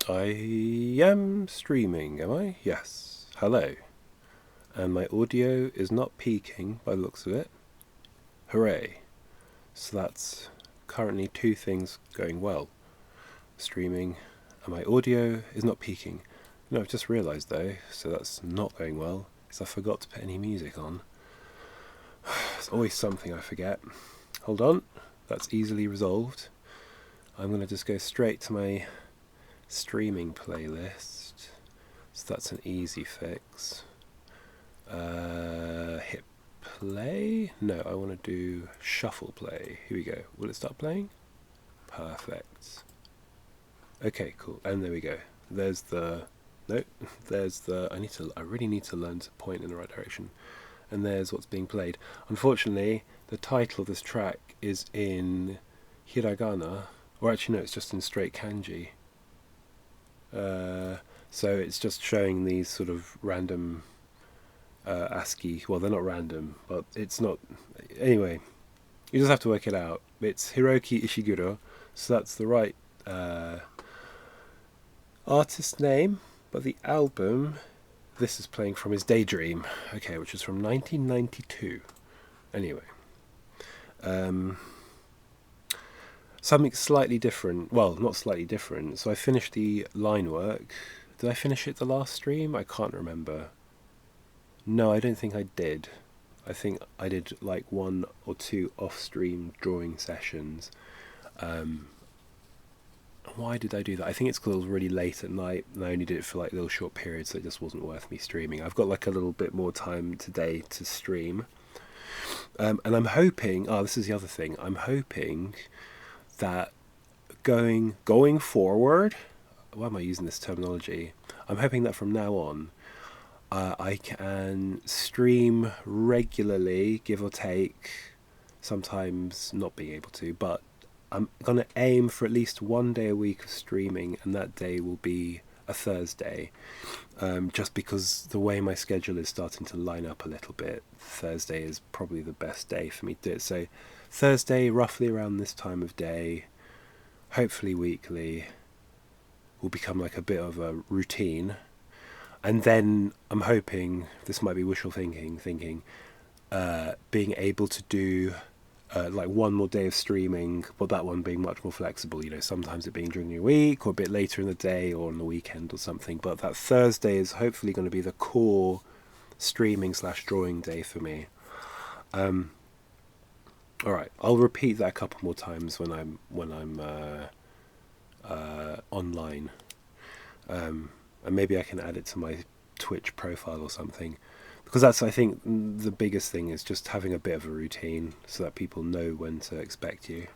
I am streaming, am I? Yes. Hello. And my audio is not peaking by the looks of it. Hooray. So that's currently two things going well. Streaming and my audio is not peaking. I've just realised though, so that's not going well, is I forgot to put any music on. There's always something I forget. Hold on, that's easily resolved. I'm going to just go straight to my streaming playlist. So that's an easy fix. Hit play? No, I want to do shuffle play. Here we go. Will it start playing? Perfect. Okay, cool. And there we go. There's the... No, there's the... I really need to learn to point in the right direction. And there's what's being played. Unfortunately, the title of this track is in hiragana. Or actually, no, it's just in straight kanji. So it's just showing these sort of random ASCII. Well, they're not random, but it's not... Anyway, you just have to work it out. It's Hiroki Ishiguro, so that's the right artist name, but the album this is playing from is Daydream, okay, which is from 1992. Anyway, something slightly different. Well, not slightly different. So I finished the line work. Did I finish it the last stream? I can't remember. No, I don't think I did. I think I did like 1 or 2 off-stream drawing sessions. Why did I do that? I think it's because it was really late at night and I only did it for like little short periods, so it just wasn't worth me streaming. I've got like a little bit more time today to stream. And I'm hoping, this is the other thing, I'm hoping that going forward, why am I using this terminology? I'm hoping that from now on, I can stream regularly, give or take, sometimes not being able to, but I'm going to aim for at least 1 day a week of streaming, and that day will be a Thursday, just because the way my schedule is starting to line up a little bit. Thursday is probably the best day for me to do it. So Thursday, roughly around this time of day, hopefully weekly, will become like a bit of a routine. And then I'm hoping, this might be wishful thinking, being able to do like 1 more day of streaming, but that one being much more flexible, sometimes it being during the week or a bit later in the day or on the weekend or something. But that Thursday is hopefully going to be the core streaming / drawing day for me. Alright, I'll repeat that a couple more times when I'm online. And maybe I can add it to my Twitch profile or something. Because that's, I think, the biggest thing is just having a bit of a routine so that people know when to expect you.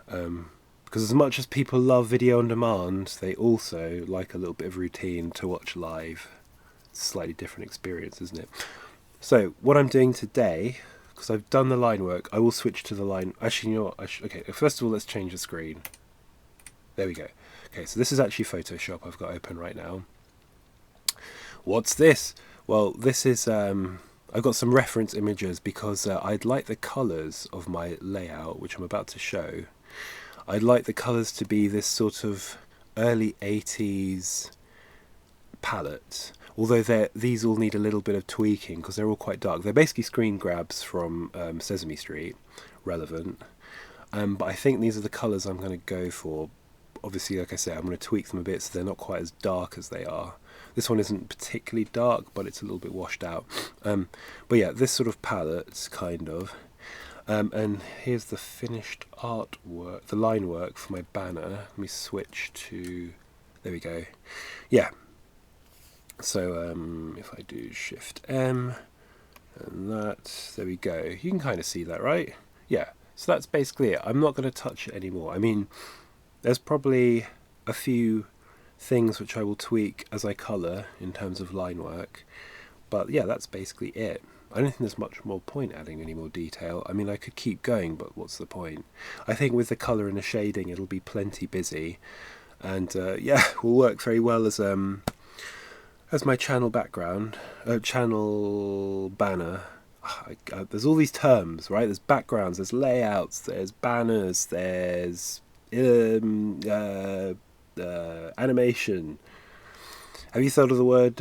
Because as much as people love video on demand, they also like a little bit of routine to watch live. It's a slightly different experience, isn't it? So, what I'm doing today, because I've done the line work, I will switch to the line... Actually, you know what? Okay, first of all, let's change the screen. There we go. Okay, so this is actually Photoshop I've got open right now. What's this? Well, this is, I've got some reference images because I'd like the colours of my layout, which I'm about to show. I'd like the colours to be this sort of early 80s palette. Although these all need a little bit of tweaking because they're all quite dark. They're basically screen grabs from Sesame Street, relevant. But I think these are the colours I'm going to go for. Obviously, like I said, I'm going to tweak them a bit so they're not quite as dark as they are. This one isn't particularly dark, but it's a little bit washed out. But yeah, this sort of palette, kind of. And here's the finished artwork, the line work for my banner. Let me switch to... There we go. Yeah. So if I do Shift M, and that, there we go. You can kind of see that, right? Yeah. So that's basically it. I'm not going to touch it anymore. I mean, there's probably a few things which I will tweak as I colour in terms of line work, but yeah, that's basically it. I don't think there's much more point adding any more detail. I mean, I could keep going, but what's the point? I think with the colour and the shading it'll be plenty busy, and yeah, will work very well as my channel background, channel banner. There's all these terms, right? There's backgrounds, there's layouts, there's banners, there's animation. Have you thought of the word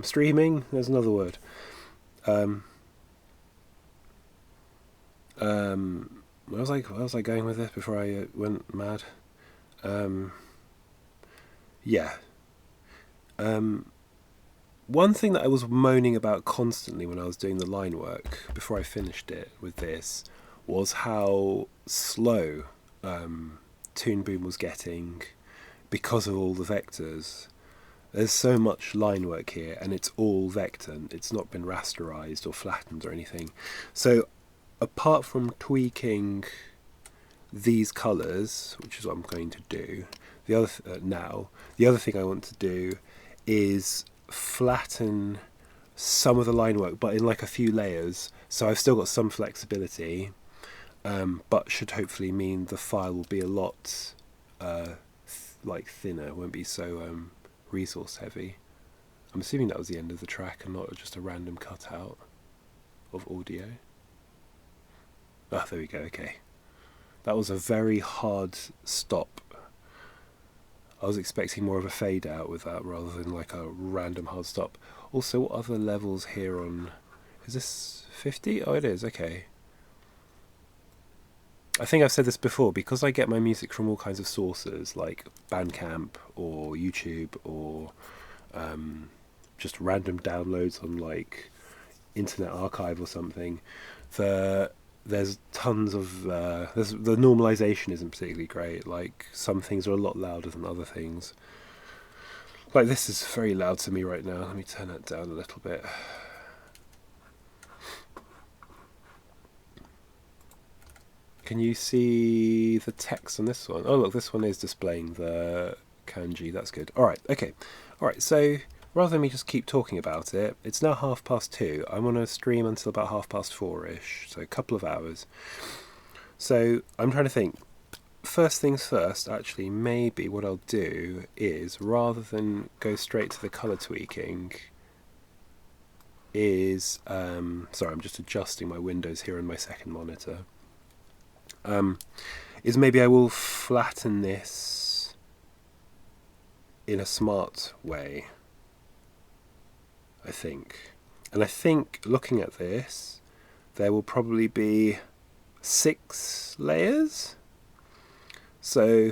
streaming? There's another word. Where was I going with this before I went mad? Yeah. One thing that I was moaning about constantly when I was doing the line work before I finished it with this was how slow Toon Boom was getting because of all the vectors. There's so much line work here, and it's all vector. It's not been rasterized or flattened or anything. So apart from tweaking these colours, which is what I'm going to do, the other thing I want to do is flatten some of the line work, but in like a few layers. So I've still got some flexibility, but should hopefully mean the file will be a lot thinner. It won't be so resource heavy. I'm assuming that was the end of the track and not just a random cutout of audio. Ah, there we go. Okay, that was a very hard stop. I was expecting more of a fade out with that rather than like a random hard stop. Also, what other levels here on... Is this 50? Oh, it is. Okay. I think I've said this before, because I get my music from all kinds of sources like Bandcamp or YouTube or just random downloads on like Internet Archive or something. There's tons of the normalization isn't particularly great. Like some things are a lot louder than other things. Like this is very loud to me right now. Let me turn that down a little bit. Can you see the text on this one? Oh look, this one is displaying the kanji. That's good. Alright, okay. Alright, so rather than me just keep talking about it, it's now 2:30. I'm on a stream until about 4:30-ish, so a couple of hours. So I'm trying to think. First things first, actually, maybe what I'll do is, rather than go straight to the colour tweaking, is... sorry, I'm just adjusting my windows here on my second monitor. Is maybe I will flatten this in a smart way, I think. And I think, looking at this, there will probably be 6 layers. So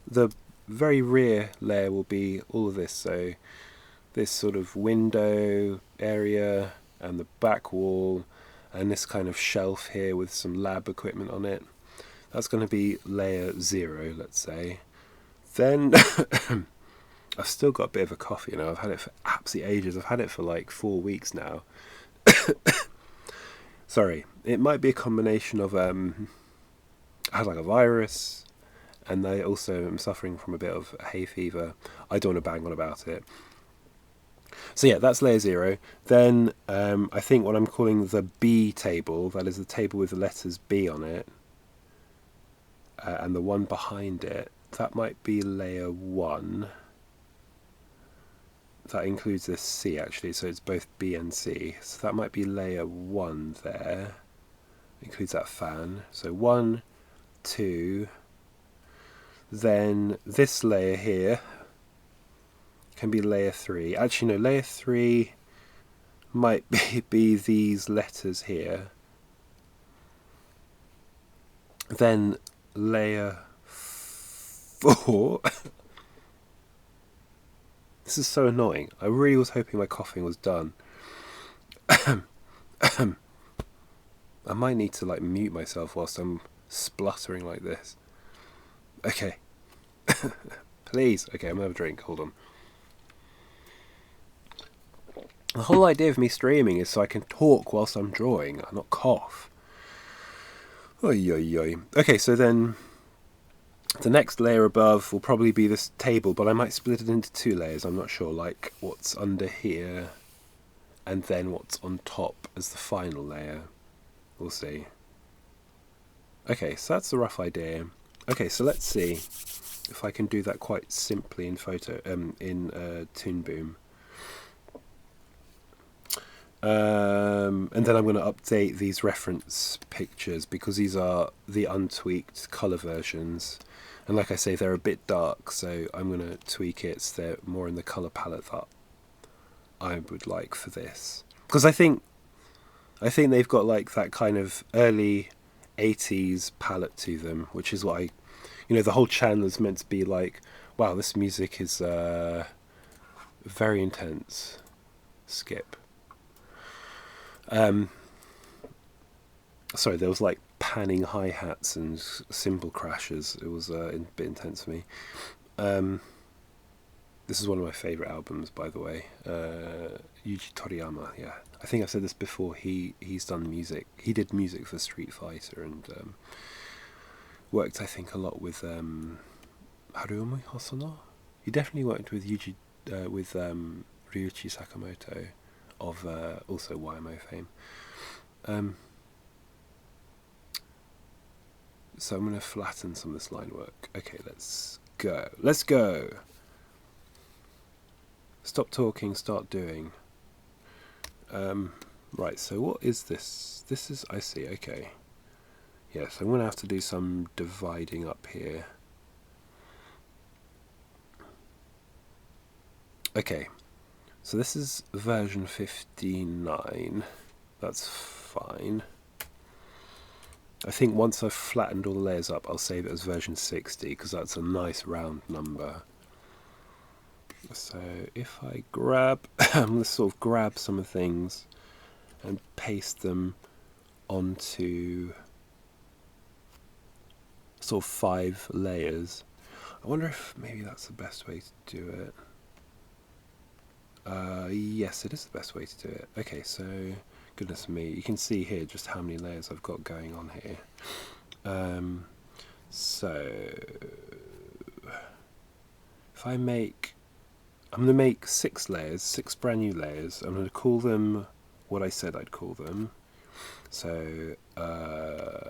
the very rear layer will be all of this. So this sort of window area and the back wall and this kind of shelf here with some lab equipment on it. That's going to be layer 0, let's say. Then I've still got a bit of a cough, you know. I've had it for absolutely ages. I've had it for like 4 weeks now. Sorry, it might be a combination of I had like a virus, and I also am suffering from a bit of hay fever. I don't want to bang on about it. So yeah, that's layer 0. Then I think what I'm calling the B table, that is the table with the letters B on it, and the one behind it, that might be layer 1. That includes this C actually, so it's both B and C. So that might be layer 1 there. Includes that fan. So 1, 2. Then this layer here can be layer 3. Actually, no, layer 3 might be these letters here. Then layer 4. This is so annoying. I really was hoping my coughing was done. I might need to like mute myself whilst I'm spluttering like this. Okay. Please. Okay, I'm gonna have a drink. Hold on. The whole idea of me streaming is so I can talk whilst I'm drawing and not cough. Oy, oy, oy. Okay, so then the next layer above will probably be this table, but I might split it into 2 layers. I'm not sure, like what's under here and then what's on top as the final layer. We'll see. Okay, so that's the rough idea. Okay, so let's see if I can do that quite simply in Toon Boom. And then I'm going to update these reference pictures because these are the untweaked colour versions. And like I say, they're a bit dark, so I'm going to tweak it so they're more in the colour palette that I would like for this. Because I think they've got like that kind of early 80s palette to them, which is what the whole channel is meant to be like, wow, this music is very intense. Skip. Sorry, there was like panning hi-hats and cymbal crashes. It was a bit intense for me. This is one of my favourite albums, by the way. Yuji Toriyama, yeah. I think I've said this before. He's done music. He did music for Street Fighter and worked, I think, a lot with Harumi Hosono. He definitely worked with Ryuichi Sakamoto of also YMO fame. So I'm going to flatten some of this line work. Okay, let's go. Let's go! Stop talking, start doing. Right, so what is this? This is, I see, okay. Yes, I'm going to have to do some dividing up here. Okay, so this is version 59. That's fine. I think once I've flattened all the layers up, I'll save it as version 60, because that's a nice round number. So if I grab, I'm going to sort of grab some of the things and paste them onto sort of 5 layers. I wonder if maybe that's the best way to do it. Yes, it is the best way to do it. Okay, so goodness me, you can see here just how many layers I've got going on here. So if I'm going to make 6 layers, 6 brand new layers. I'm going to call them what I said I'd call them. So I'm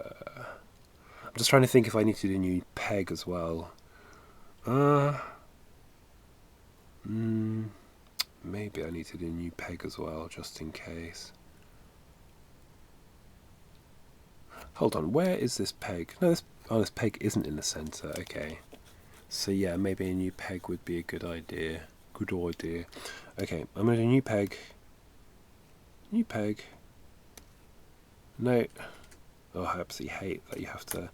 just trying to think if I need to do a new peg as well. Maybe I need to do a new peg as well, just in case. Hold on, where is this peg? No, this peg isn't in the centre. Okay. So yeah, maybe a new peg would be a good idea. Good idea. Okay, I'm going to do a new peg. New peg. No. Oh, I absolutely hate that you have to...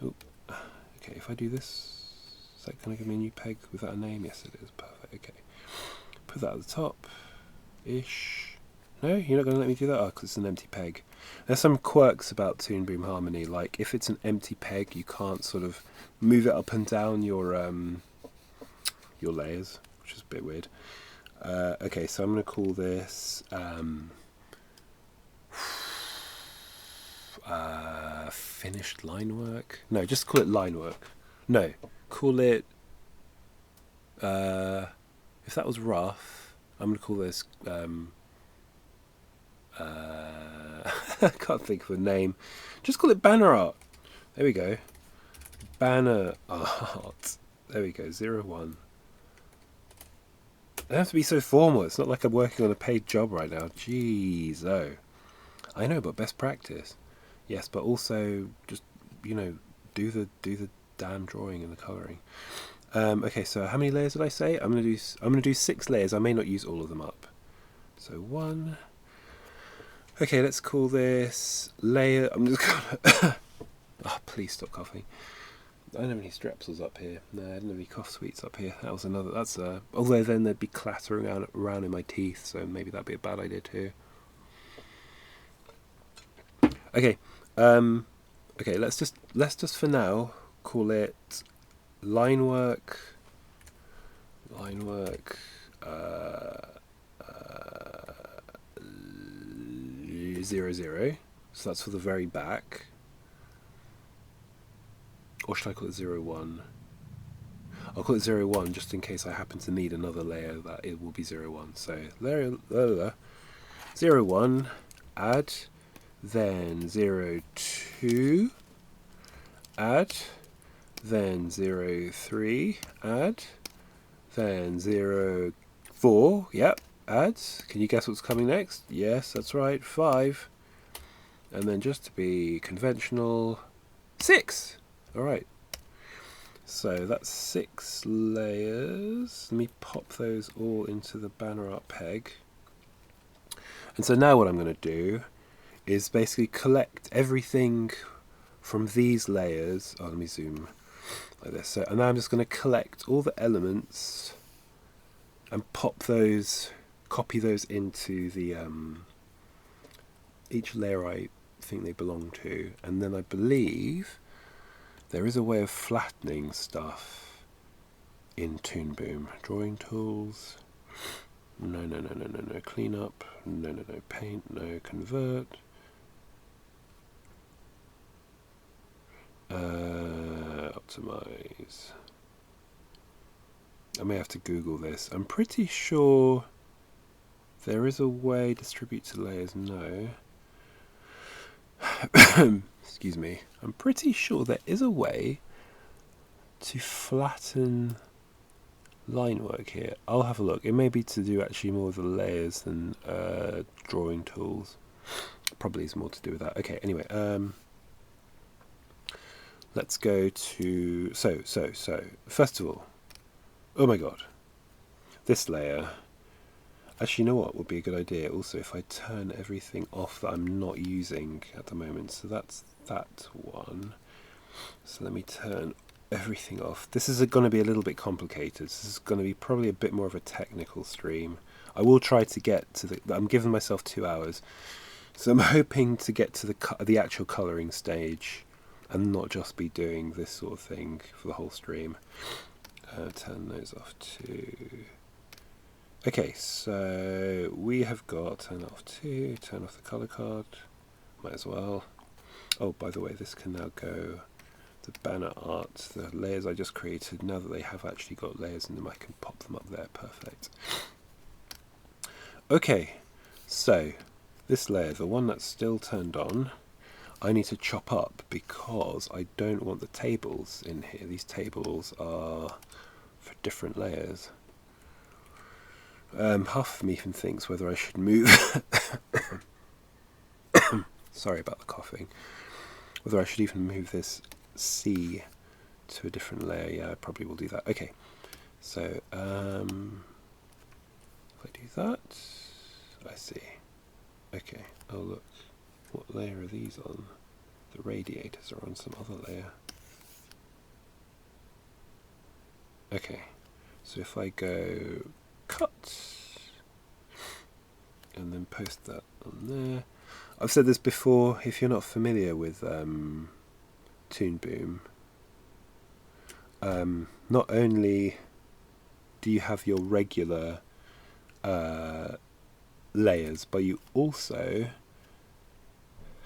Oh. Okay, if I do this, is that going to give me a new peg without a name? Yes, it is. Perfect. Okay. Put that at the top. Ish. No, you're not going to let me do that? Oh, because it's an empty peg. There's some quirks about Toon Boom Harmony, like if it's an empty peg, you can't sort of move it up and down your layers, which is a bit weird. Okay, so I'm going to call this finished line work. No, just call it line work. No, call it. If that was rough, I'm going to call this. I can't think of a name. Just call it banner art. There we go. Banner art. There we go. 01. It has to be so formal. It's not like I'm working on a paid job right now. Jeez, oh. I know, but best practice. Yes, but also just do the damn drawing and the colouring. Okay, so how many layers did I say? I'm gonna do 6 layers. I may not use all of them up. So 1. Okay, let's call this layer. I'm just gonna. Oh, please stop coughing. I don't have any strepsils up here. No, I don't have any cough sweets up here. That was another. That's although then they'd be clattering around in my teeth, so maybe that'd be a bad idea too. Okay. Okay. Let's just for now call it line work. Line work. 00. So that's for the very back. Or should I call it 01? I'll call it 01 just in case I happen to need another layer that it will be 01. So layer 01, add, then 02, add, then 03, add, then 04, yep, add. Can you guess what's coming next? Yes, that's right, 5. And then just to be conventional, 6. Alright. So that's 6 layers. Let me pop those all into the banner art peg. And so now what I'm going to do is basically collect everything from these layers. Oh, let me zoom like this. So, and now I'm just going to collect all the elements and copy those into the each layer I think they belong to. And then I believe there is a way of flattening stuff in Toon Boom. Drawing tools. No. Clean up. No. Paint. No. Convert. Optimize. I may have to Google this. I'm pretty sure there is a way. Distribute to layers. No. Excuse me. I'm pretty sure there is a way to flatten line work here. I'll have a look. It may be to do actually more with the layers than drawing tools. Probably is more to do with that. Okay, anyway, let's go to so first of all, oh my god, this layer. Actually, you know what would be a good idea also if I turn everything off that I'm not using at the moment. So that's that one. So let me turn everything off. This is going to be a little bit complicated. This is going to be probably a bit more of a technical stream. I will try to get to I'm giving myself 2 hours. So I'm hoping to get to the actual colouring stage and not just be doing this sort of thing for the whole stream. Turn those off too. Okay, so we have got turn off 2, turn off the colour card, might as well. Oh, by the way, this can now go, the banner art, the layers I just created, now that they have actually got layers in them, I can pop them up there, perfect. Okay, so this layer, the one that's still turned on, I need to chop up because I don't want the tables in here. These tables are for different layers. Half of me even thinks whether I should move sorry about the coughing, whether I should even move this C to a different layer. Yeah, I probably will do that. Okay, so if I do that, I see. Okay, oh look, what layer are these on? The radiators are on some other layer. Okay, so if I go cut and then post that on there. I've said this before, if you're not familiar with Toon Boom, not only do you have your regular layers, but you also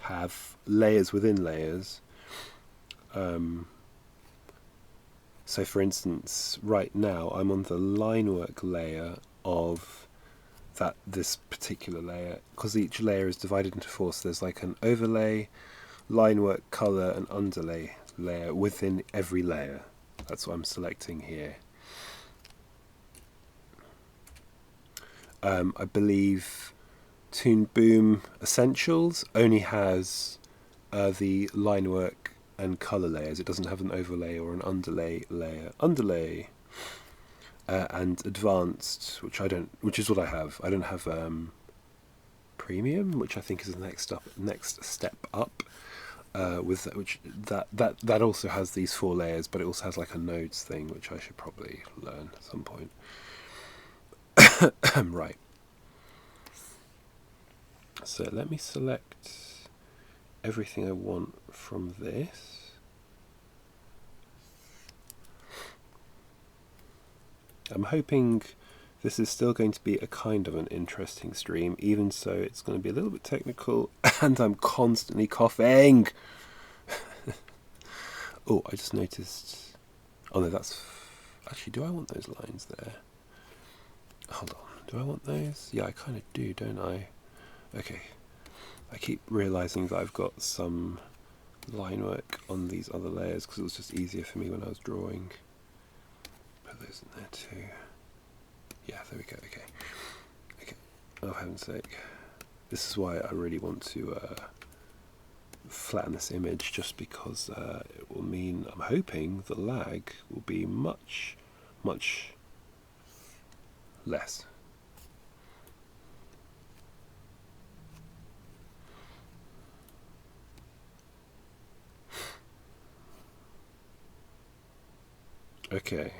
have layers within layers. So for instance, right now I'm on the line work layer of this particular layer, because each layer is divided into 4, so there's like an overlay, line work, color and underlay layer within every layer. That's what I'm selecting here. I believe Toon Boom Essentials only has the line work and color layers. It doesn't have an overlay or an underlay layer. And advanced, which is what I have. I don't have premium, which I think is the next step up. With that also has these 4 layers, but it also has like a nodes thing, which I should probably learn at some point. Right. So let me select everything I want from this. I'm hoping this is still going to be a kind of an interesting stream, even so it's going to be a little bit technical, and I'm constantly coughing. Oh, I just noticed. Oh no, that's actually. Do I want those lines there? Hold on. Do I want those? Yeah, I kind of do, don't I? Okay. I keep realizing that I've got some line work on these other layers because it was just easier for me when I was drawing. Put those in there too. Yeah, there we go. Okay. Oh, heaven's sake. This is why I really want to flatten this image just because it will mean, I'm hoping, the lag will be much less. Okay,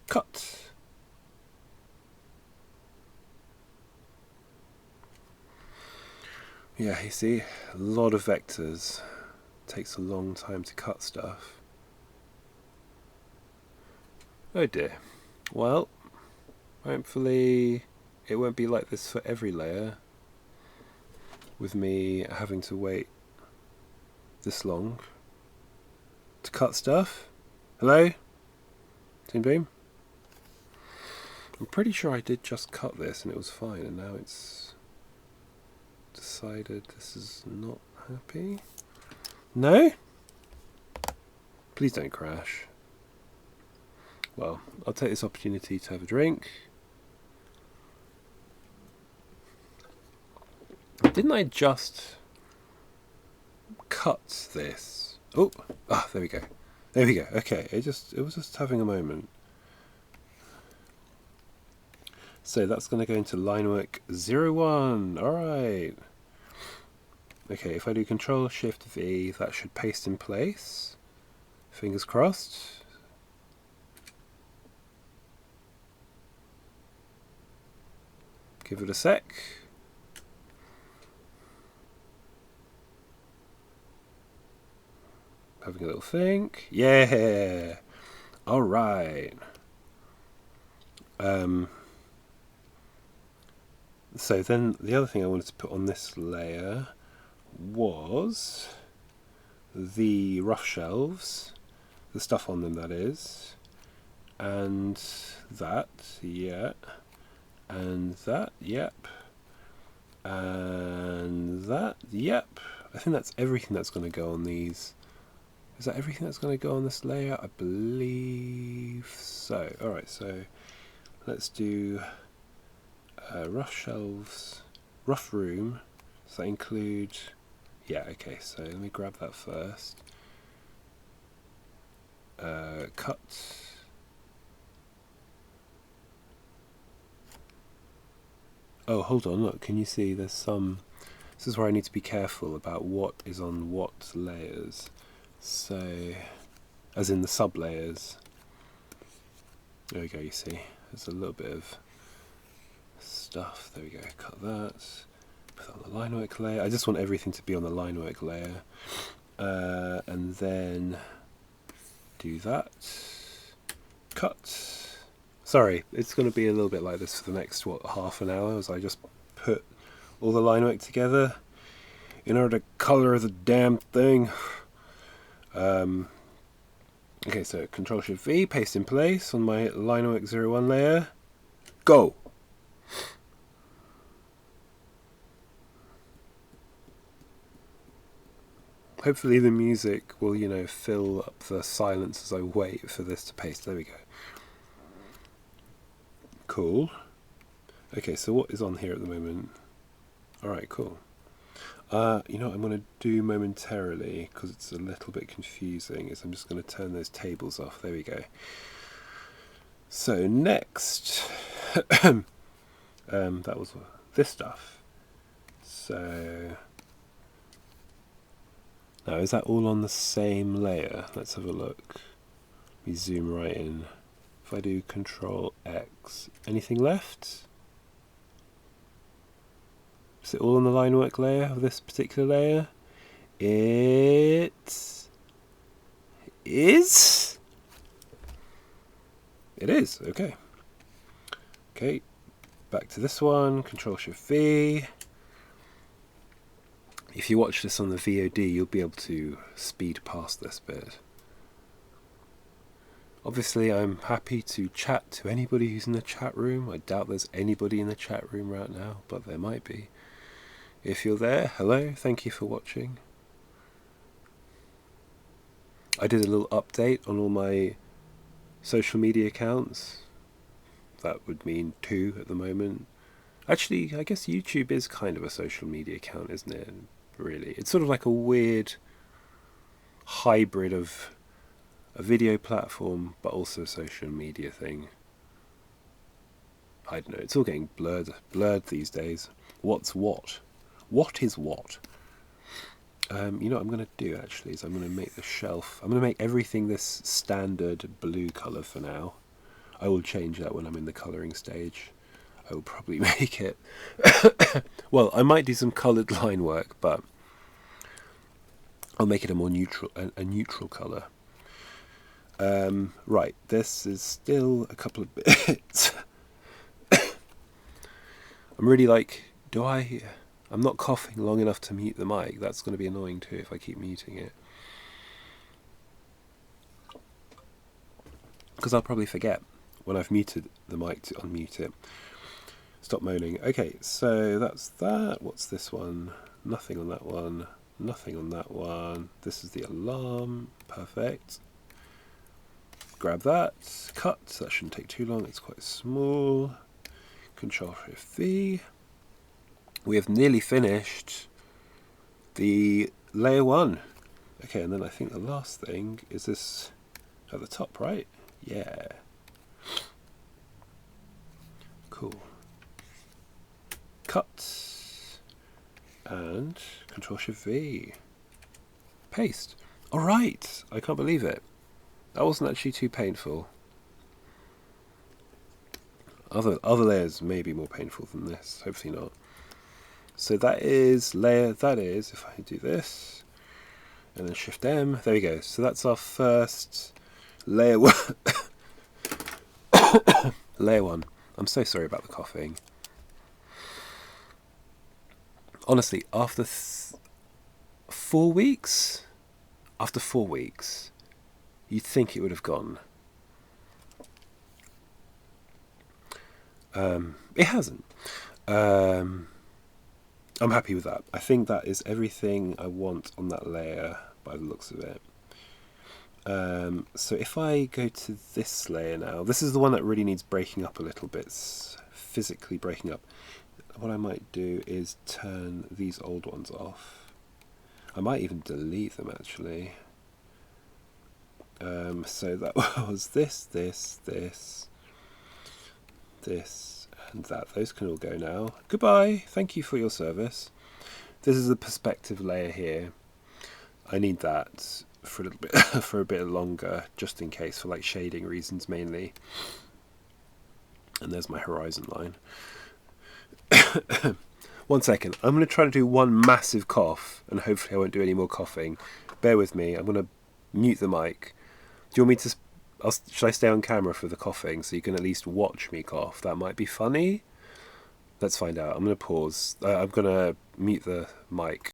cut. Yeah, you see, a lot of vectors. Takes a long time to cut stuff. Oh dear. Well, hopefully it won't be like this for every layer, with me having to wait this long to cut stuff. Hello? Toon Boom? I'm pretty sure I did just cut this and it was fine, and now it's decided this is not happy. No? Please don't crash. Well, I'll take this opportunity to have a drink. Didn't I just cut this? Oh, there we go. There we go. Okay, it was just having a moment. So that's going to go into line work 01. All right. Okay, if I do Control Shift V, that should paste in place. Fingers crossed. Give it a sec. Having a little think. Yeah. All right. So then the other thing I wanted to put on this layer was the rough shelves, the stuff on them, that is, and that, yeah, and that, yep, and that, yep. I think that's everything that's going to go on these. Is that everything that's going to go on this layer? I believe so. Alright, so let's do rough shelves, rough room. Does that include... Yeah, okay, so let me grab that first. Cut. Oh, hold on, look, can you see there's some... This is where I need to be careful about what is on what layers. So, as in the sub-layers. There we go, you see. There's a little bit of stuff. There we go, cut that. Put that on the line work layer. I just want everything to be on the line work layer. And then do that. Cut. Sorry, it's going to be a little bit like this for the next, half an hour, as I just put all the line work together in order to colour the damn thing. Okay, so Control Shift V, paste in place on my line work 01 layer. Go! Hopefully the music will, fill up the silence as I wait for this to paste. There we go. Cool. Okay, so what is on here at the moment? Alright, cool. You know what I'm going to do momentarily, because it's a little bit confusing, is I'm just going to turn those tables off. There we go. So next, that was this stuff. So now, is that all on the same layer? Let's have a look. Let me zoom right in. If I do Control X, anything left? Is it all on the line work layer of this particular layer? It is. It is, okay. Okay, back to this one, Control Shift V. If you watch this on the VOD, you'll be able to speed past this bit. Obviously, I'm happy to chat to anybody who's in the chat room. I doubt there's anybody in the chat room right now, but there might be. If you're there, hello, thank you for watching. I did a little update on all my social media accounts. That would mean 2 at the moment. Actually, I guess YouTube is kind of a social media account, isn't it? really. It's sort of like a weird hybrid of a video platform, but also a social media thing. I don't know. It's all getting blurred these days. What's what? What is what? You know what I'm going to do actually is I'm going to make the shelf. I'm going to make everything this standard blue colour for now. I will change that when I'm in the colouring stage. I will probably make it. Well, I might do some coloured line work, but I'll make it a more neutral, a neutral colour. Right, this is still a couple of bits. I'm really like, I'm not coughing long enough to mute the mic. That's going to be annoying too if I keep muting it. Because I'll probably forget when I've muted the mic to unmute it. Stop moaning. Okay, so that's that. What's this one? Nothing on that one. Nothing on that one. This is the alarm. Perfect. Grab that. Cut. That shouldn't take too long. It's quite small. Control-Shift-V. We have nearly finished the layer 1. Okay, and then I think the last thing is this at the top, right? Yeah. Cool. Cut. And Control-Shift-V. Paste. Alright! I can't believe it. That wasn't actually too painful. Other layers may be more painful than this. Hopefully not. So that is if I do this and then Shift M, there we go. So that's our first layer 1. Layer 1. I'm so sorry about the coughing. Honestly, after 4 weeks, you'd think it would have gone. It hasn't. I'm happy with that. I think that is everything I want on that layer by the looks of it. So if I go to this layer now, this is the one that really needs breaking up a little bit, physically breaking up. What I might do is turn these old ones off. I might even delete them actually. So that was this, and that. Those can all go now. Goodbye. Thank you for your service. This is the perspective layer here. I need that for a little bit, for a bit longer, just in case, for like shading reasons mainly. And there's my horizon line. 1 second. I'm going to try to do one massive cough, and hopefully I won't do any more coughing. Bear with me. I'm going to mute the mic. Do you want me to... should I stay on camera for the coughing so you can at least watch me cough? That might be funny. Let's find out. I'm going to pause. I'm going to mute the mic.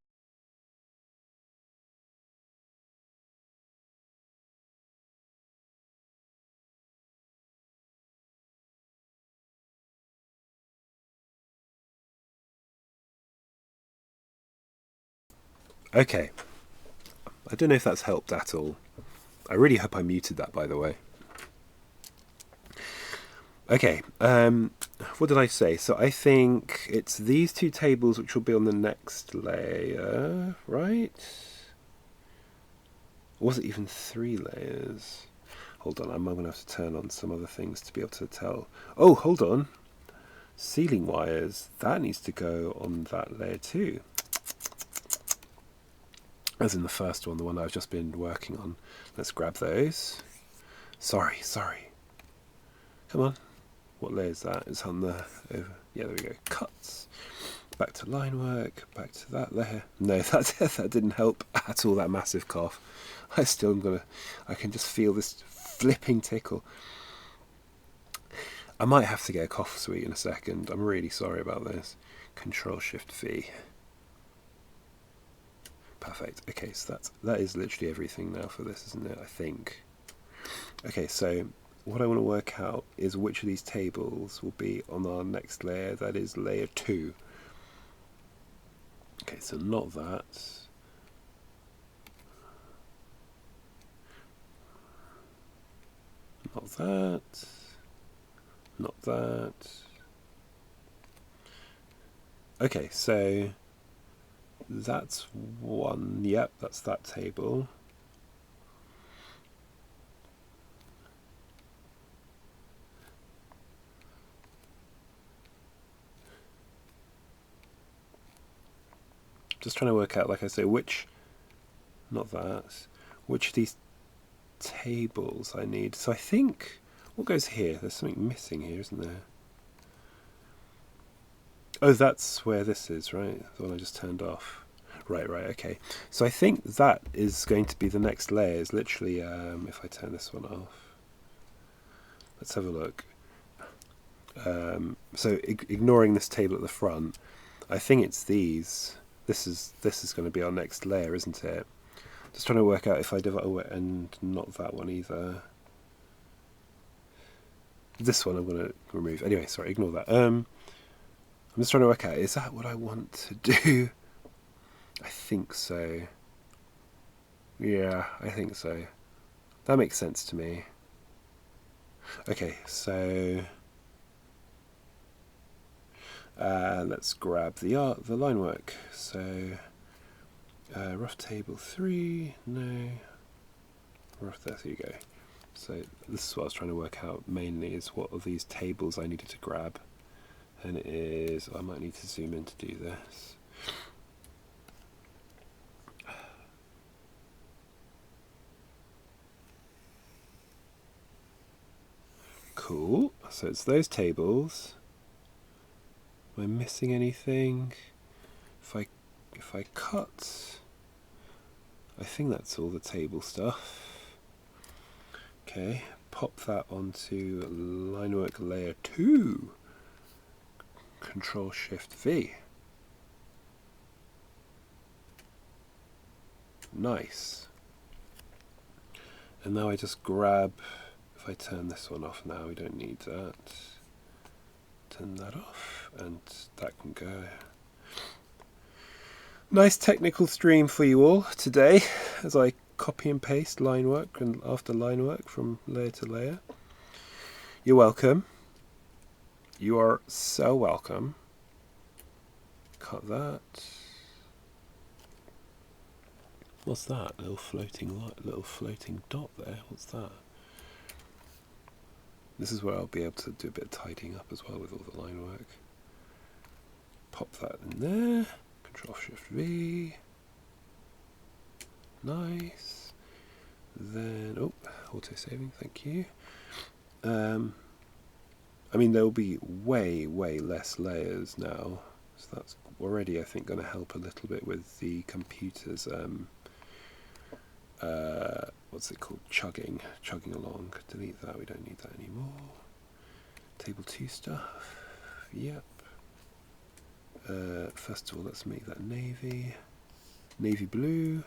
Okay. I don't know if that's helped at all. I really hope I muted that, by the way. Okay, what did I say? So I think it's these two tables which will be on the next layer, right? Or was it even 3 layers? Hold on, I'm going to have to turn on some other things to be able to tell. Oh, hold on. Ceiling wires, that needs to go on that layer too. As in the first one, the one I've just been working on. Let's grab those. Sorry. Come on. What layer is that? It's on the... over. Yeah, there we go. Cuts. Back to line work. Back to that layer. No, that didn't help at all, that massive cough. I still am going to... I can just feel this flipping tickle. I might have to get a cough suite in a second. I'm really sorry about this. Control-Shift-V. Perfect. Okay, so that is literally everything now for this, isn't it? I think. Okay, so what I want to work out is which of these tables will be on our next layer. That is layer 2. Okay, so not that. Not that. Not that. Okay, so that's one. Yep, that's that table. Just trying to work out, like I say, which of these tables I need. So I think, what goes here? There's something missing here, isn't there? Oh, that's where this is, right? The one I just turned off. Right, okay. So I think that is going to be the next layer, is literally, if I turn this one off. Let's have a look. So ignoring this table at the front, I think it's these. This is going to be our next layer, isn't it? Just trying to work out if I divide. Oh, and not that one either. This one I'm going to remove. Anyway, sorry, ignore that. I'm just trying to work out, is that what I want to do? I think so. Yeah, I think so. That makes sense to me. Okay, so let's grab the line work. So rough table 3, no. Rough, there you go. So this is what I was trying to work out mainly, is what are these tables I needed to grab. And it is, I might need to zoom in to do this. Cool. So it's those tables. Am I missing anything? If I cut, I think that's all the table stuff. Okay, pop that onto line work layer 2. Control Shift V. Nice. And now I just grab, if I turn this one off now, we don't need that. Turn that off, and that can go. Nice technical stream for you all today, as I copy and paste line work and after line work from layer to layer. You're welcome. You are so welcome. Cut that. What's that? Little floating dot there. What's that? This is where I'll be able to do a bit of tidying up as well with all the line work. Pop that in there. Control Shift V. Nice. Then, oh, auto saving, thank you. I mean, there'll be way less layers now. So that's already, I think, going to help a little bit with the computer's, what's it called? Chugging along. Delete that, we don't need that anymore. Table 2 stuff. Yep. First of all, let's make that navy blue.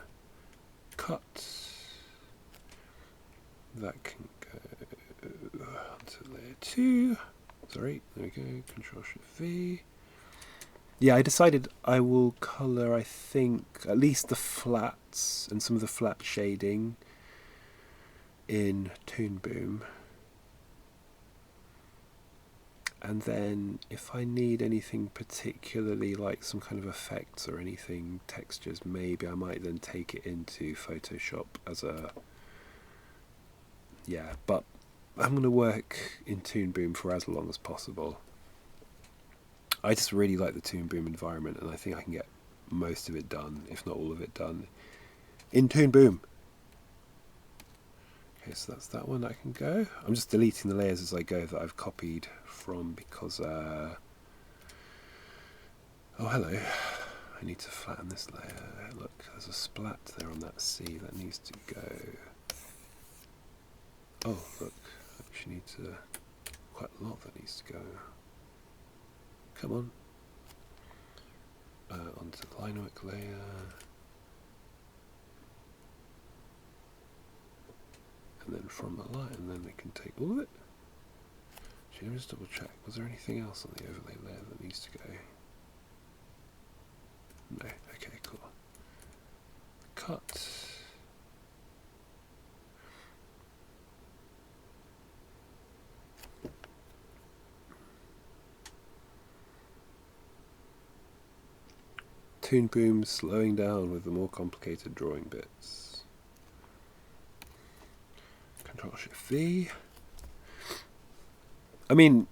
Cut. That can go onto layer 2. Sorry, there we go. Control Shift V. Yeah, I decided I will colour, I think, at least the flats and some of the flat shading in Toon Boom. And then if I need anything particularly like some kind of effects or anything, textures, maybe I might then take it into Photoshop as a... Yeah, but I'm going to work in Toon Boom for as long as possible. I just really like the Toon Boom environment, and I think I can get most of it done, if not all of it done, in Toon Boom. Okay, so that's that one that can go. I'm just deleting the layers as I go that I've copied from because... oh, hello. I need to flatten this layer. Look, there's a splat there on that C that needs to go. Oh, look. I actually need to... Quite a lot that needs to go. Come on. Onto the line work layer. And then from the line, and then we can take all of it. Should I just double check? Was there anything else on the overlay layer that needs to go? No. Okay, cool. Cut. Toon Boom slowing down with the more complicated drawing bits. Control Shift V. I mean,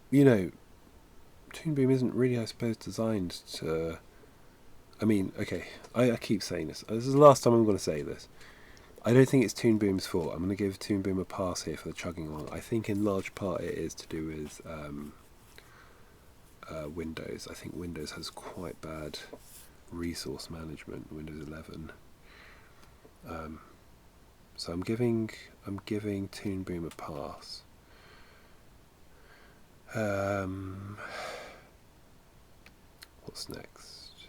you know, Toon Boom isn't really, I suppose, designed to... I mean, okay, I keep saying this. This is the last time I'm going to say this. I don't think it's Toon Boom's fault. I'm going to give Toon Boom a pass here for the chugging one. I think in large part it is to do with Windows. I think Windows has quite bad resource management, Windows 11. So I'm giving Toon Boom a pass. What's next?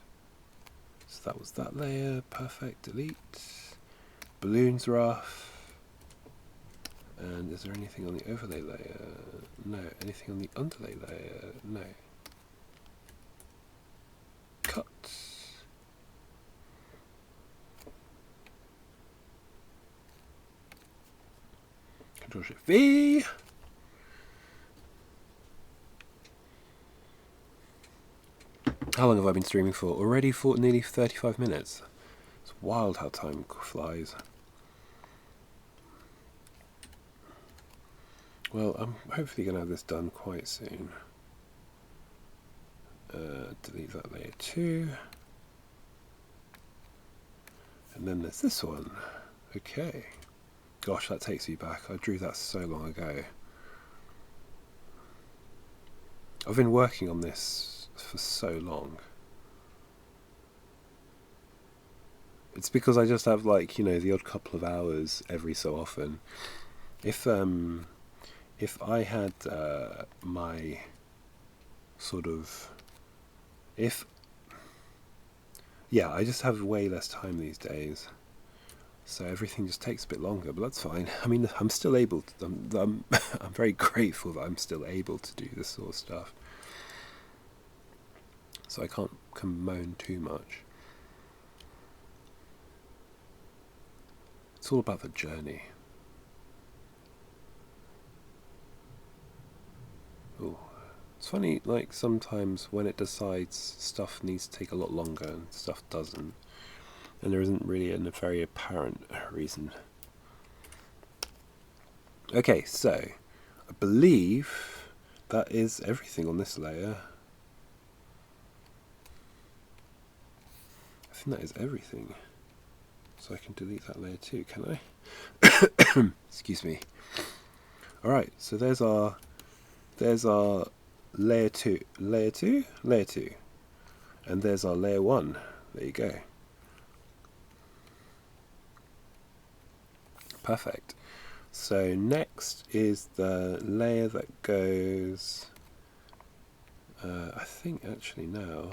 So that was that layer. Perfect. Delete. Balloons rough. And is there anything on the overlay layer? No. Anything on the underlay layer? No. Cut. Control Shift V. How long have I been streaming for? Already for nearly 35 minutes. It's wild how time flies. Well, I'm hopefully going to have this done quite soon. Delete that layer 2. And then there's this one. Okay. Gosh, that takes me back. I drew that so long ago. I've been working on this for so long. It's because I just have, like, you know, the odd couple of hours every so often. If I had my sort of... Yeah, I just have way less time these days. So everything just takes a bit longer, but that's fine. I mean, I'm still able to... I'm very grateful that I'm still able to do this sort of stuff. So I can't moan too much. It's all about the journey. Ooh. It's funny, like, sometimes when it decides stuff needs to take a lot longer and stuff doesn't. And there isn't really a very apparent reason. Okay, so I believe that is everything on this layer. I think that is everything. So I can delete that layer too, can I? Excuse me. Alright, so there's our layer 2. Layer 2? Layer 2. And there's our layer 1. There you go. Perfect. So next is the layer that goes... I think actually now...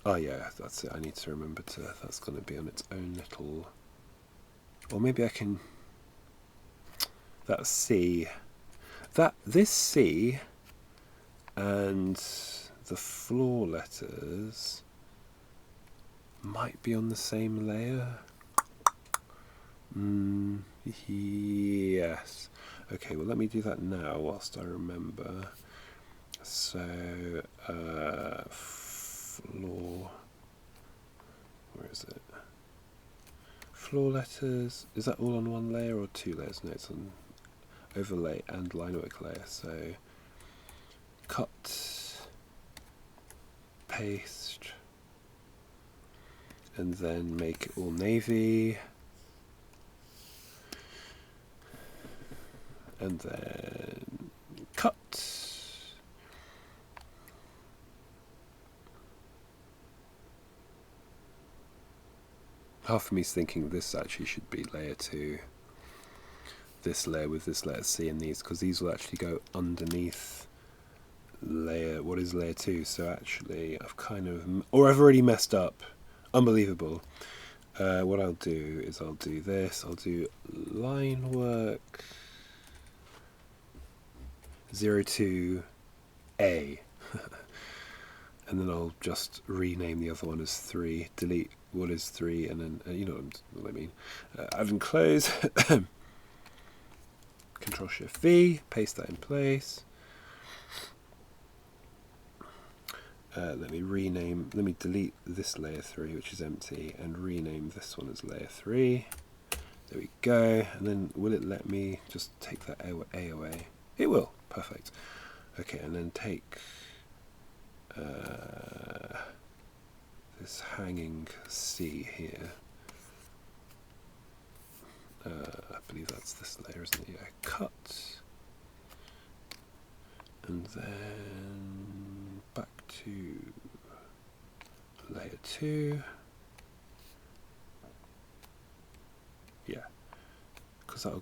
Oh yeah, that's it. I need to remember to... That's going to be on its own little... Or maybe I can... That C... This C and the floor letters might be on the same layer. Yes. Okay, well let me do that now whilst I remember. So, floor... Where is it? Floor letters... Is that all on one layer or two layers? No, it's on overlay and line work layer. So, cut, paste, and then make it all navy. And then cut. Half of me's thinking this actually should be layer 2. This layer with this letter C and these, because these will actually go underneath layer, what is layer 2? So actually I've kind of, or I've already messed up. Unbelievable. What I'll do is I'll do this. I'll do line work 02A. And then I'll just rename the other one as 3, delete what is 3, and then, you know what I mean. Add and close. Control Shift V, paste that in place. let me delete this layer 3, which is empty, and rename this one as layer 3. There we go. And then will it let me just take that A away? It will. Perfect. Okay, and then take this hanging C here. I believe that's this layer, isn't it? Yeah, cut. And then back to layer 2. Yeah, because that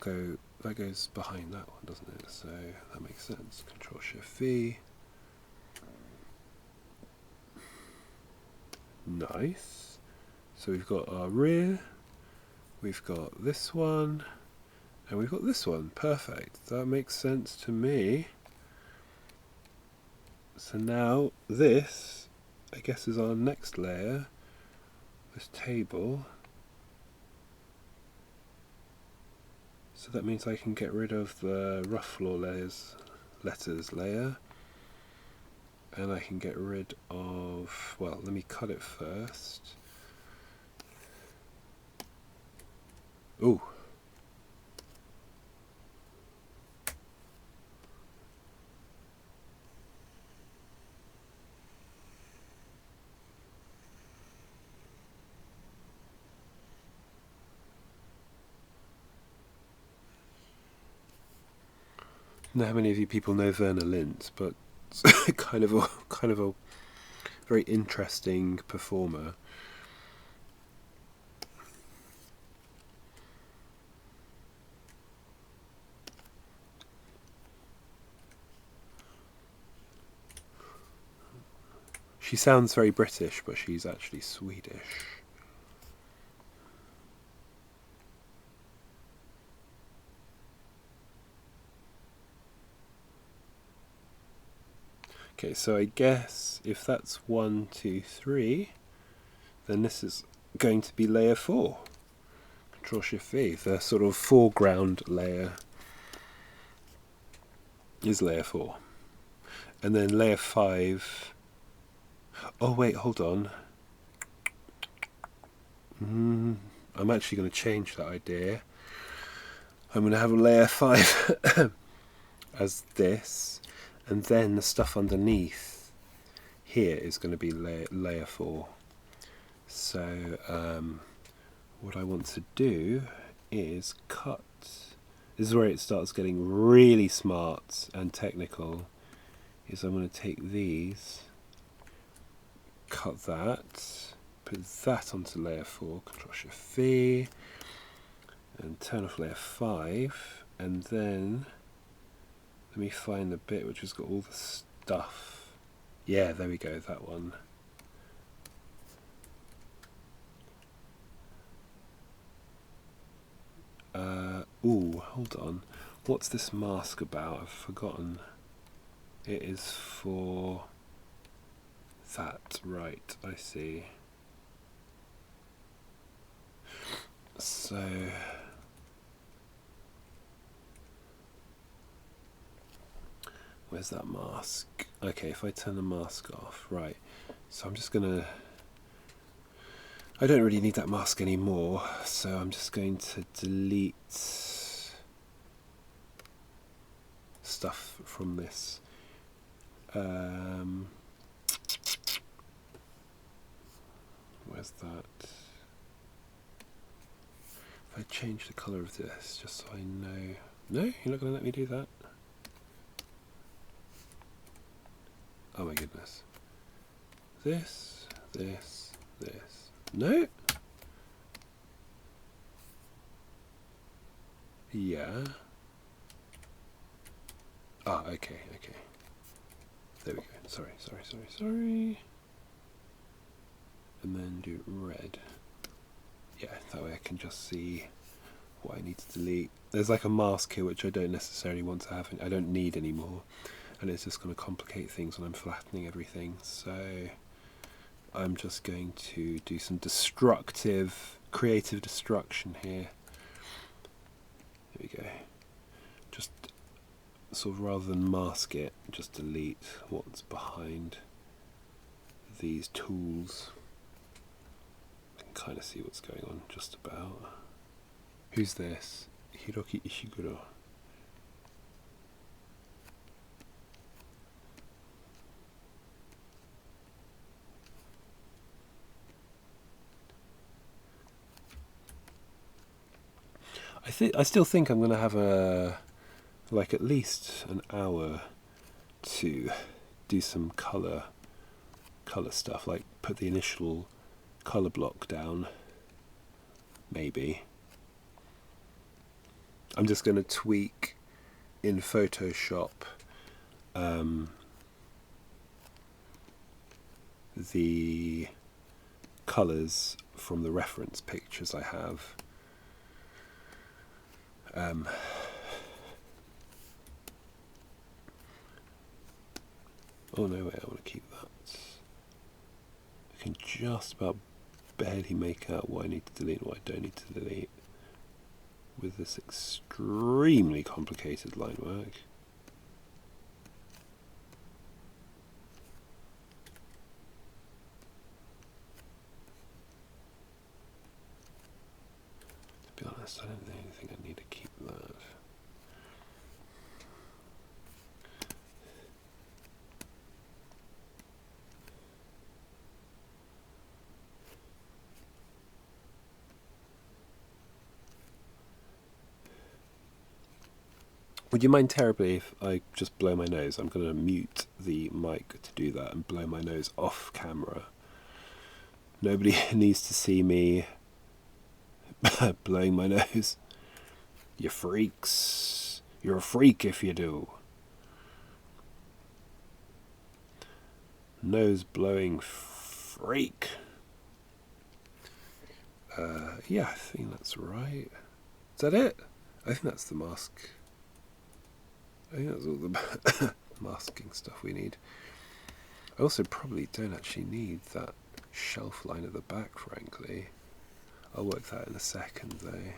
goes behind that one, doesn't it? So that makes sense. Control Shift V. Nice. So we've got our rear, we've got this one, and we've got this one. Perfect. That makes sense to me. So now this, I guess, is our next layer, this table. So that means I can get rid of the rough floor letters layer. And I can get rid of, well, let me cut it first. Ooh. Now, how many of you people know Werner Linz, but kind of a very interesting performer. She sounds very British, but she's actually Swedish. Okay, so I guess if that's 1, 2, 3, then this is going to be layer 4. Control Shift V, the sort of foreground layer is layer 4. And then layer 5. Oh wait, hold on. I'm actually going to change that idea. I'm going to have a layer 5 as this, and then the stuff underneath here is going to be layer 4. So what I want to do is cut. This is where it starts getting really smart and technical. Is I'm going to take these, cut that, put that onto layer 4, Control Shift V, and turn off layer 5, and then let me find the bit which has got all the stuff. Yeah, there we go, that one. Ooh, hold on. What's this mask about? I've forgotten. It is for that, right, I see. So where's that mask? Okay, if I turn the mask off, right. So I'm just gonna, I don't really need that mask anymore, so I'm just going to delete stuff from this. Where's that? If I change the colour of this, just so I know. No, you're not going to let me do that? Oh my goodness. This. No? Yeah. Ah, okay. There we go. Sorry. And then do red. Yeah, that way I can just see what I need to delete. There's like a mask here which I don't necessarily want to have, I don't need anymore, and it's just going to complicate things when I'm flattening everything. So I'm just going to do some creative destruction here. There we go. Just sort of, rather than mask it, just delete what's behind. these tools. I can kind of see what's going on just about. Who's this? Hiroki Ishiguro. I still think I'm going to have at least an hour to do some colour stuff, like put the initial colour block down, maybe. I'm just going to tweak in Photoshop the colours from the reference pictures I have. Oh no, wait, I want to keep that. I can just about barely make out what I need to delete and what I don't need to delete with this extremely complicated line work. To be honest, I don't think I need to keep that. Would you mind terribly if I just blow my nose? I'm going to mute the mic to do that and blow my nose off camera. Nobody needs to see me blowing my nose. You freaks. You're a freak if you do. Nose blowing freak. Yeah, I think that's right. Is that it? I think that's the mask. I think that's all the masking stuff we need. I also probably don't actually need that shelf line at the back, frankly. I'll work that in a second, though.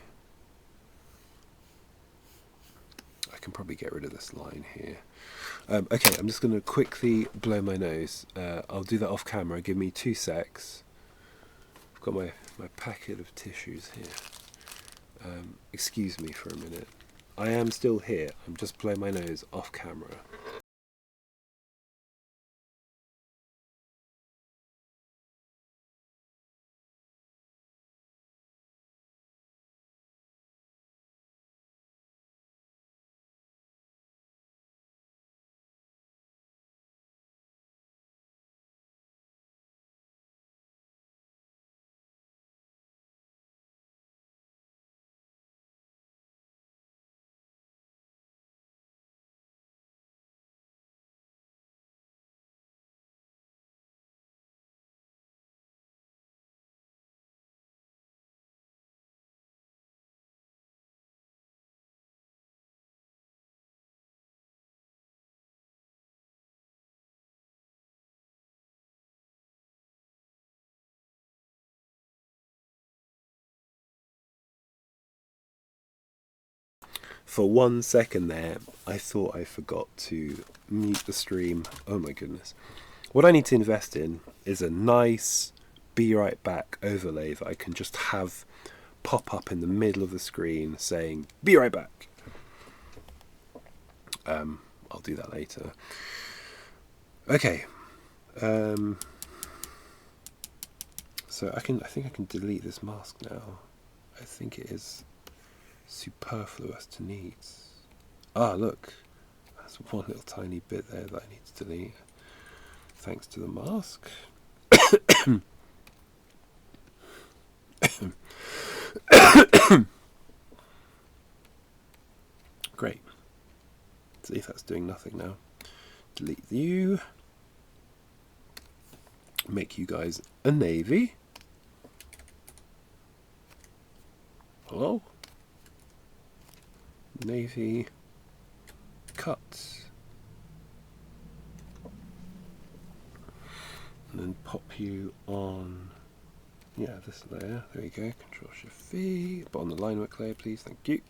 I can probably get rid of this line here. Okay, I'm just going to quickly blow my nose. I'll do that off camera. Give me 2 secs. I've got my packet of tissues here. Excuse me for a minute. I am still here. I'm just blowing my nose off camera. For 1 second there, I thought I forgot to mute the stream. Oh my goodness. What I need to invest in is a nice Be Right Back overlay that I can just have pop up in the middle of the screen saying, Be Right Back. I'll do that later. Okay. So I think I can delete this mask now. I think it is superfluous to needs. Ah, look. That's one little tiny bit there that I need to delete. Thanks to the mask. Great. See if that's doing nothing now. Delete you. Make you guys a navy. Hello? Navy cut. And then pop you on, yeah, this layer. There you go. Control Shift V. But on the line work layer, please. Thank you.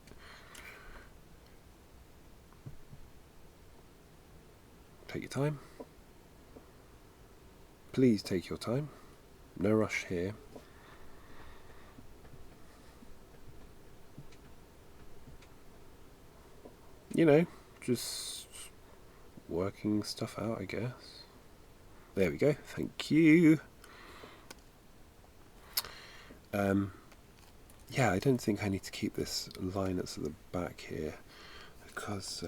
Take your time. please take your time. No rush here. You know, just working stuff out, I guess. There we go. Thank you. Yeah, I don't think I need to keep this line that's at the back here because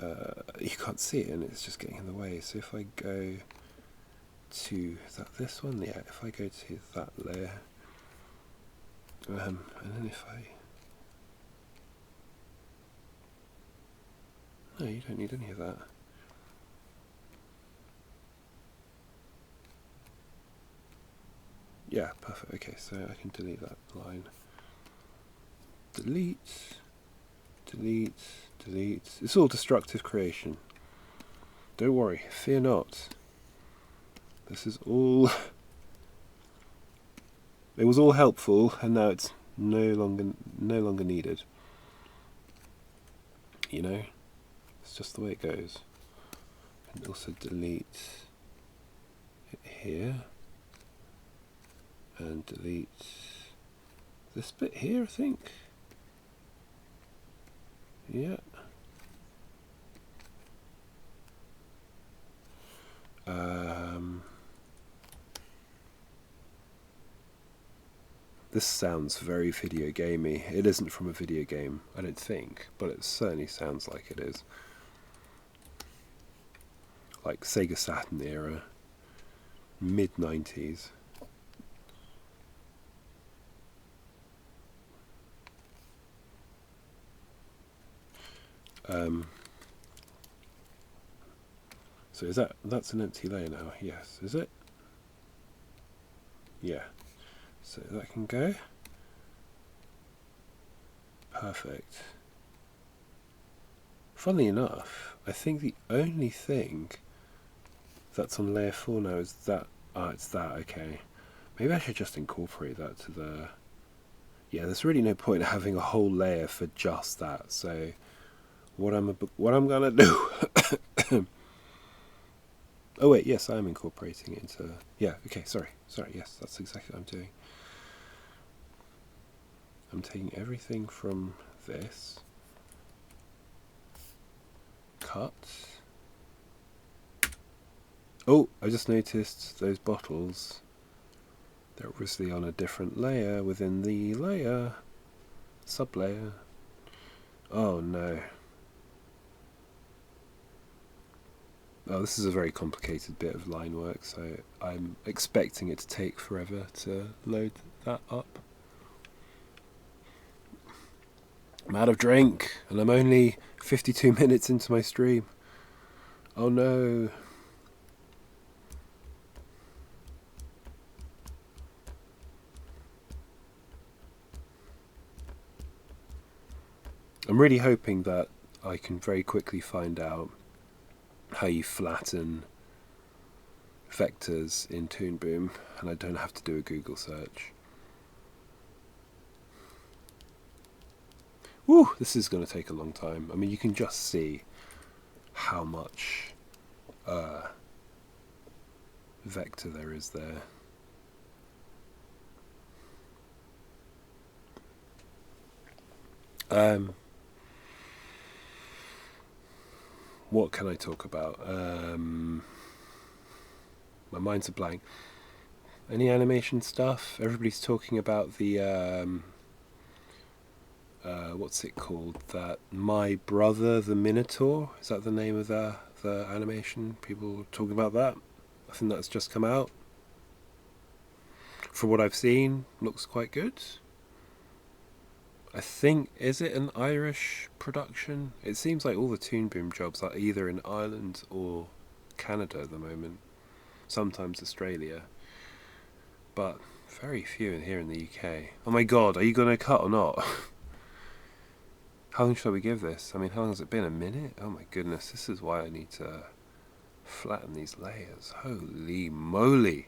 you can't see it and it's just getting in the way. So if I go to this one, yeah, if I go to that layer, and then if I... No, you don't need any of that. Yeah, perfect. Okay, so I can delete that line. Delete, delete, delete. It's all destructive creation. Don't worry, fear not. This is all... It was all helpful, and now it's no longer needed. You know, it's just the way it goes. And also delete it here, and delete this bit here, I think. Yeah. This sounds very video gamey. It isn't from a video game, I don't think, but it certainly sounds like it is. Like Sega Saturn era, mid-90s. So is that's an empty layer now? Yes, is it? Yeah. So that can go. Perfect. Funnily enough, I think the only thing that's on layer 4 now is that. Ah, it's that, okay. Maybe I should just incorporate that to the... Yeah, there's really no point in having a whole layer for just that, so what I'm gonna do... Oh wait, yes, I am incorporating it into... Yeah, okay, sorry, yes, that's exactly what I'm doing. I'm taking everything from this, cut. Oh, I just noticed those bottles. They're obviously on a different layer within the layer, sub-layer. Oh no. Oh, this is a very complicated bit of line work, so I'm expecting it to take forever to load that up. I'm out of drink, and I'm only 52 minutes into my stream. Oh no. I'm really hoping that I can very quickly find out how you flatten vectors in Toon Boom, and I don't have to do a Google search. Woo! This is going to take a long time. I mean, you can just see how much vector there is there. What can I talk about? My mind's a blank. Any animation stuff? Everybody's talking about the what's it called? That My Brother the Minotaur? Is that the name of the animation? People talking about that. I think that's just come out. From what I've seen, looks quite good. I think, is it an Irish production? It seems like all the Toon Boom jobs are either in Ireland or Canada at the moment. Sometimes Australia. But very few in here in the UK. Oh my god, are you going to cut or not? How long shall we give this? I mean, how long has it been? A minute? Oh my goodness, this is why I need to flatten these layers. Holy moly.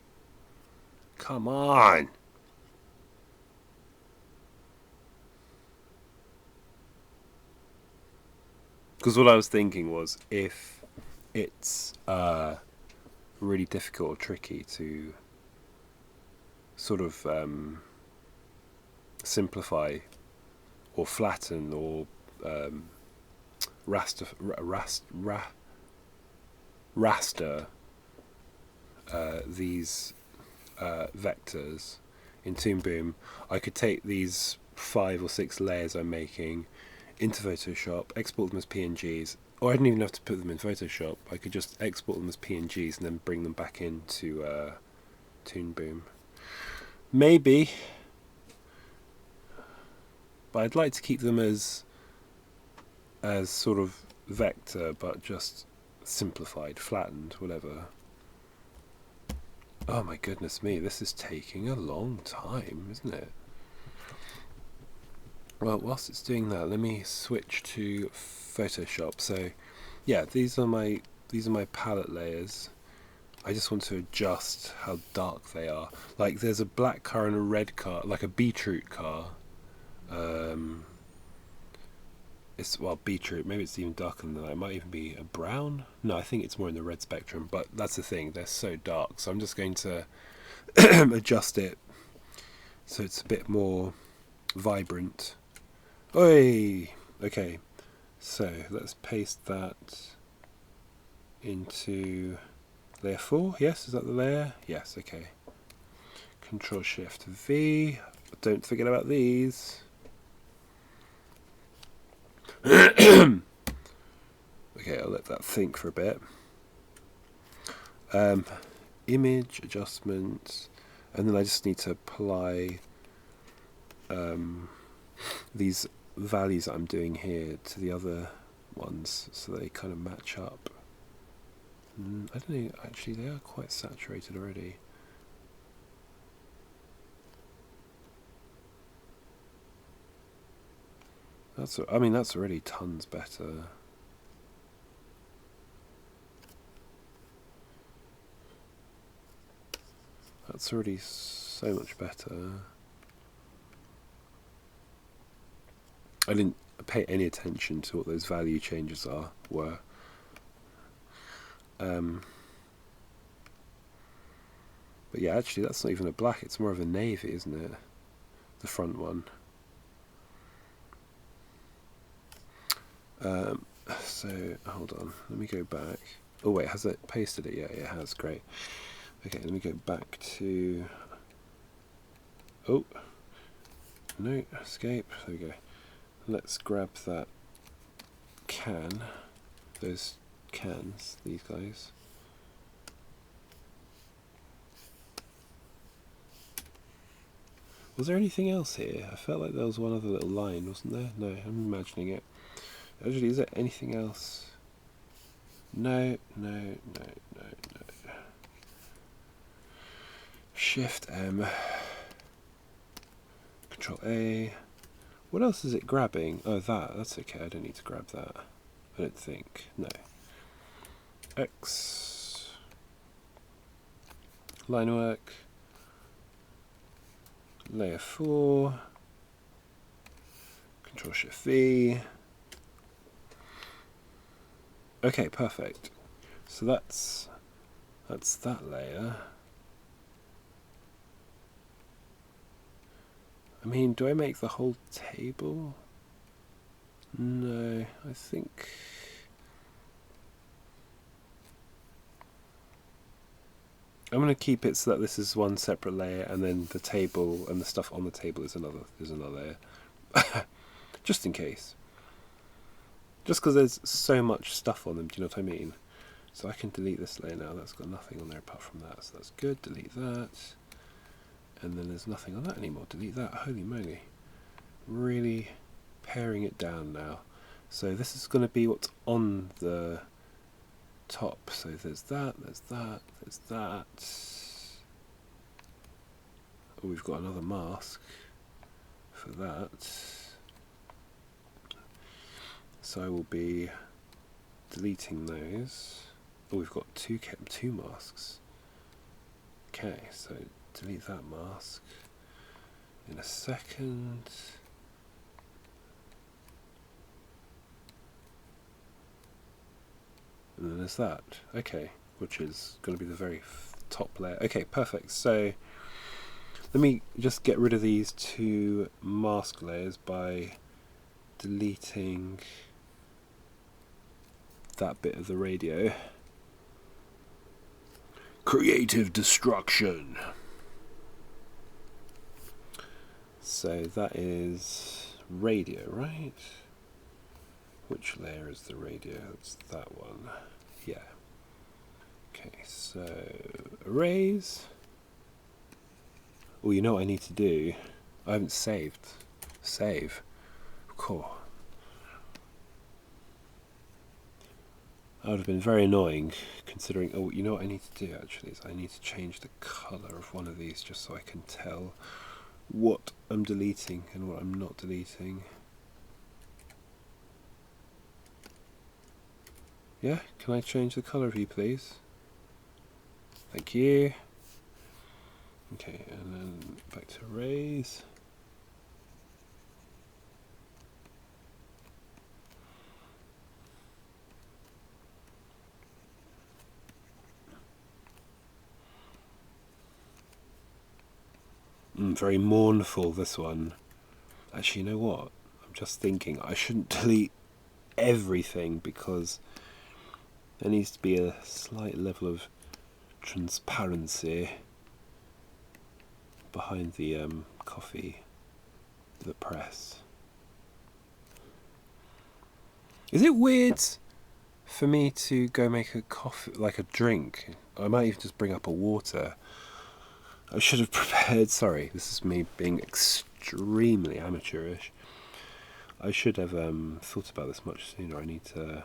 Come on! Because what I was thinking was, if it's really difficult or tricky to sort of simplify or flatten or raster these vectors in Toon Boom, I could take these 5 or 6 layers I'm making into Photoshop, export them as PNGs, or I didn't even have to put them in Photoshop. I could just export them as PNGs and then bring them back into Toon Boom. Maybe, but I'd like to keep them as sort of vector, but just simplified, flattened, whatever. Oh my goodness me, this is taking a long time, isn't it? Well, whilst it's doing that, let me switch to Photoshop. So, yeah, these are my palette layers. I just want to adjust how dark they are. Like, there's a black car and a red car, like a beetroot car. It's, well, beetroot, maybe it's even darker than that. It might even be a brown. No, I think it's more in the red spectrum, but that's the thing, they're so dark. So I'm just going to adjust it so it's a bit more vibrant. Oi! Okay, so let's paste that into layer 4. Yes, is that the layer? Yes, okay. Control Shift V. Don't forget about these. Okay, I'll let that think for a bit. Image adjustment, and then I just need to apply these values that I'm doing here to the other ones so they kind of match up. I don't know, actually they are quite saturated already. That's already tons better. That's already so much better. I didn't pay any attention to what those value changes were. But yeah, actually that's not even a black, it's more of a navy, isn't it? The front one. So, hold on, let me go back. Oh wait, has it pasted it? Yeah, it has, great. Okay, let me go back to... Oh, no, escape, there we go. Let's grab that can, those cans, these guys. Was there anything else here? I felt like there was one other little line, wasn't there? No, I'm imagining it. Actually, is there anything else? No. Shift M. Control A. What else is it grabbing? Oh, that's okay. I don't need to grab that. I don't think. No. X. Line work. Layer 4. Control Shift V. Okay, perfect. So that's that layer. I mean, do I make the whole table? No, I think... I'm going to keep it so that this is one separate layer, and then the table and the stuff on the table is another layer. Just in case. Just because there's so much stuff on them, do you know what I mean? So I can delete this layer now, that's got nothing on there apart from that, so that's good, delete that. And then there's nothing on that anymore, delete that, holy moly. Really paring it down now. So this is going to be what's on the top, so there's that, there's that, there's that. Oh, we've got another mask for that. So I will be deleting those. Oh, we've got two masks. Okay, so delete that mask in a second. And then there's that. Okay, which is going to be the very top layer. Okay, perfect. So Let me just get rid of these two mask layers by deleting that bit of the radio. Creative destruction. So that is radio, right? Which layer is the radio? It's that one. Yeah. Okay, so erase. Oh, you know what I need to do? I haven't saved. Save. Cool. That would have been very annoying, considering... Oh, you know what I need to do, actually? Is I need to change the colour of one of these just so I can tell what I'm deleting and what I'm not deleting. Yeah? Can I change the colour of you, please? Thank you. Okay, and then back to erase. Very mournful, this one. Actually, you know what? I'm just thinking I shouldn't delete everything because there needs to be a slight level of transparency behind the coffee, the press. Is it weird for me to go make a coffee, like a drink? I might even just bring up a water. I should have prepared, sorry, this is me being extremely amateurish. I should have thought about this much sooner. I need to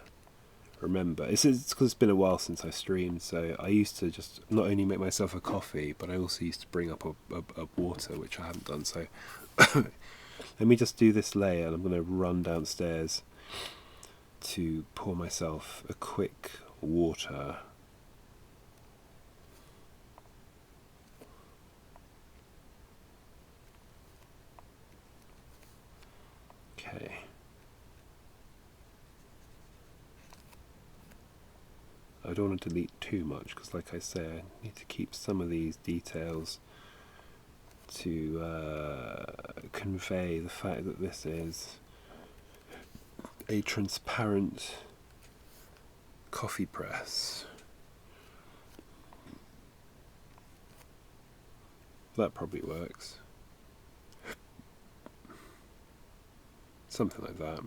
remember. It's because it's been a while since I streamed, so I used to just not only make myself a coffee, but I also used to bring up a water, which I haven't done. So let me just do this layer, and I'm going to run downstairs to pour myself a quick water. Okay. I don't want to delete too much because, like I say, I need to keep some of these details to convey the fact that this is a transparent coffee press. That probably works. Something like that.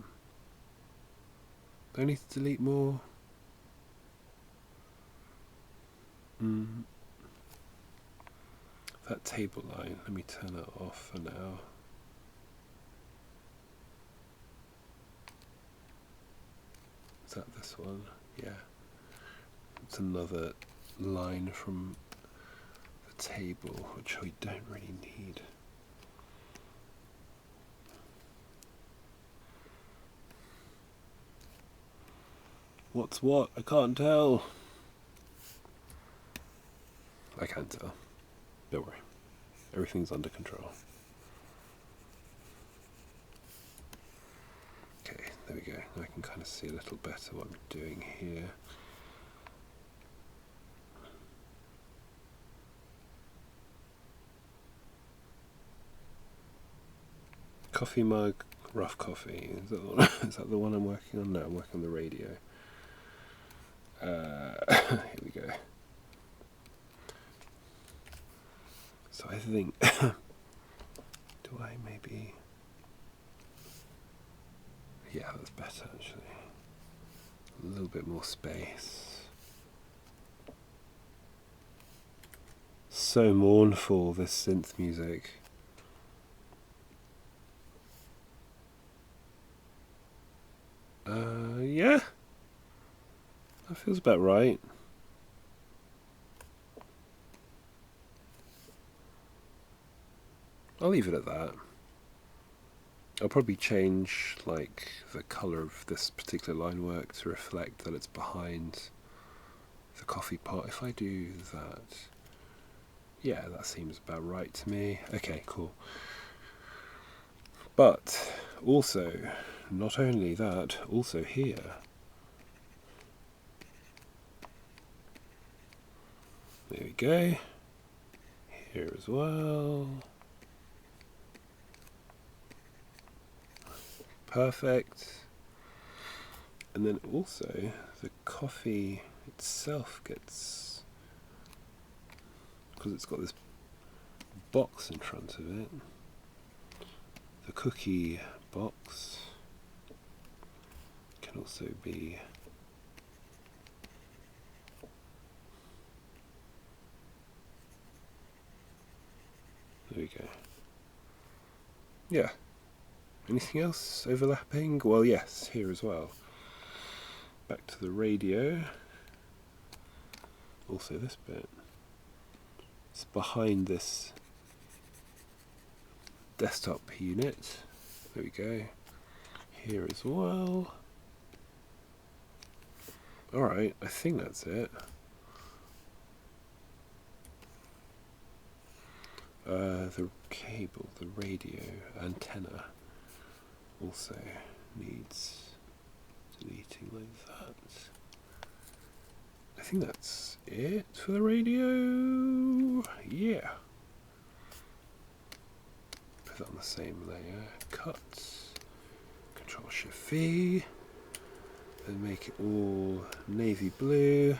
Do I need to delete more? That table line, let me turn that off for now. Is that this one? Yeah. It's another line from the table, which we don't really need. What's what? I can't tell. I can't tell. Don't worry. Everything's under control. Okay, there we go. Now I can kind of see a little better what I'm doing here. Coffee mug, rough coffee. Is that the one, is that the one I'm working on? No, I'm working on the radio. Here we go. So I think, do I maybe, yeah, that's better actually. A little bit more space. So mournful, this synth music. Yeah, that feels about right. I'll leave it at that. I'll probably change like the colour of this particular line work to reflect that it's behind the coffee pot. If I do that, yeah, that seems about right to me. Okay, cool. But also, not only that, also here. There we go. Here as well. perfect. And then also the coffee itself gets, because it's got this box in front of it, the cookie box can also be there we go. Yeah. Anything else overlapping? Well, yes, here as well. Back to the radio. Also this bit. It's behind this desktop unit. There we go. Here as well. Alright, I think that's it. The cable, the radio antenna also needs deleting like that. I think that's it for the radio. Yeah. Put it on the same layer. Cut. Control Shift V. And make it all navy blue.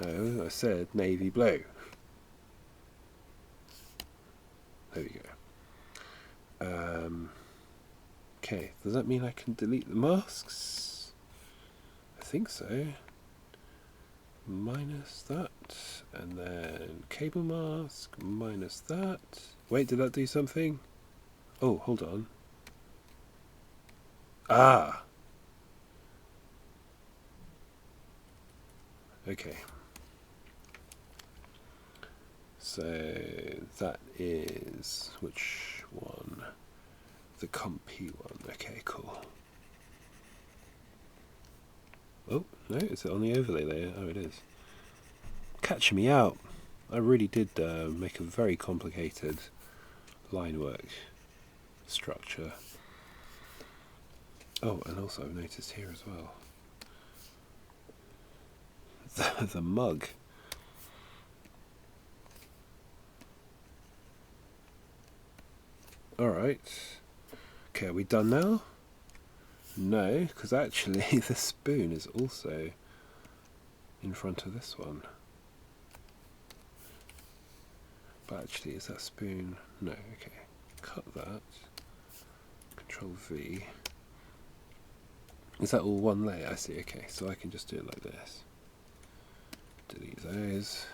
No, I said navy blue. There we go. Okay, does that mean I can delete the masks? I think so. Minus that, and then cable mask, minus that. Wait, did that do something? Oh, hold on. Ah! Okay. So that is which one? The compy one. Okay, cool. Oh, no, is it on the overlay layer? Oh, it is. Catching me out. I really did make a very complicated line work structure. Oh, and also I've noticed here as well. The mug. Alright. Okay, are we done now? No, because actually the spoon is also in front of this one. But actually, is that spoon? No, okay. Cut that. Control V. Is that all one layer? I see, okay. So I can just do it like this. Delete those.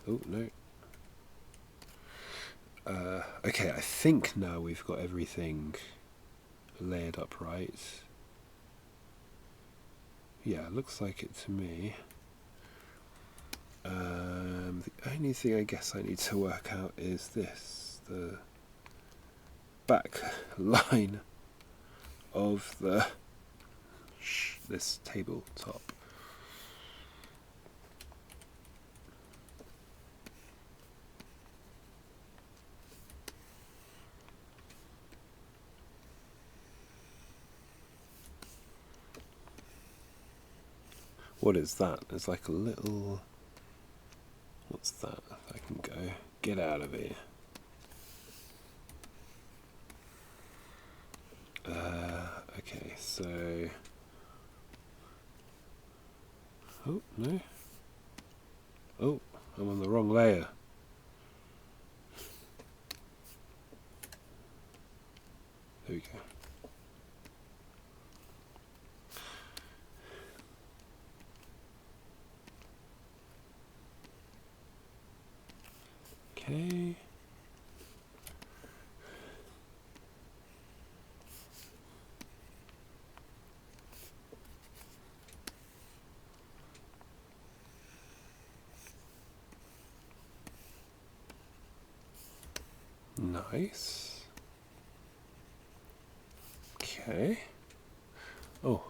Oh, no. Okay, I think now we've got everything layered up right. Yeah, looks like it to me. The only thing I guess I need to work out is this, the back line of this tabletop. What is that? It's like a little... What's that? I can go. Get out of here. Okay, so... Oh, no. Oh, I'm on the wrong layer. There we go. Okay. Nice. Okay. Oh.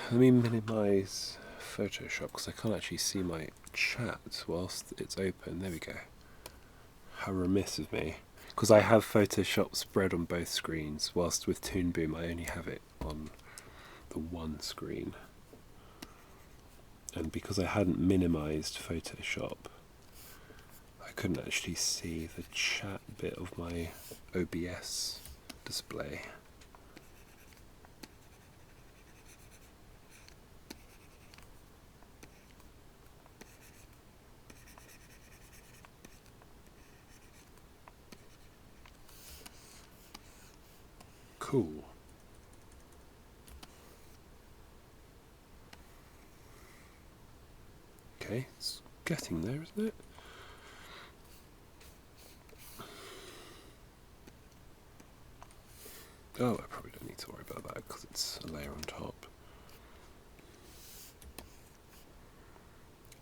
Let me minimize Photoshop because I can't actually see my chat whilst it's open. There we go. How remiss of me. Because I have Photoshop spread on both screens, whilst with Toon Boom I only have it on the one screen. And because I hadn't minimized Photoshop, I couldn't actually see the chat bit of my OBS display. Cool. Okay, it's getting there, isn't it? Oh, I probably don't need to worry about that because it's a layer on top.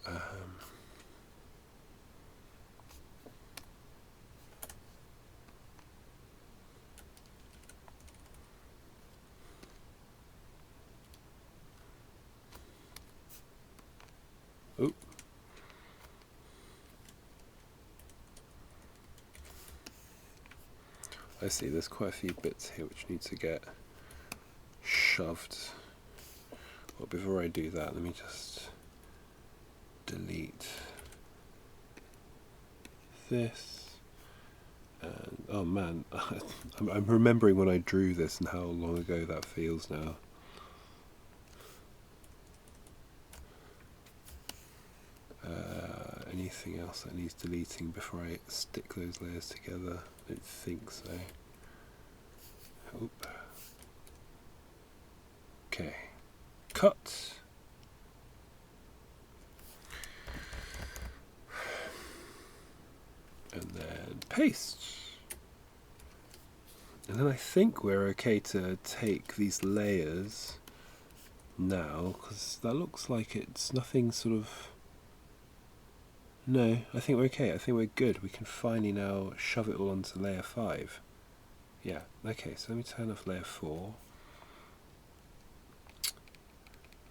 Oh. I see, there's quite a few bits here which need to get shoved. Well, before I do that, let me just delete this. And, oh man, I'm remembering when I drew this and how long ago that feels now. Anything else that needs deleting before I stick those layers together? I don't think so. Oop. Okay. Cut. And then paste. And then I think we're okay to take these layers now, because that looks like it's nothing sort of... No, I think we're okay. I think we're good. We can finally now shove it all onto layer 5. Yeah, okay, so let me turn off layer 4.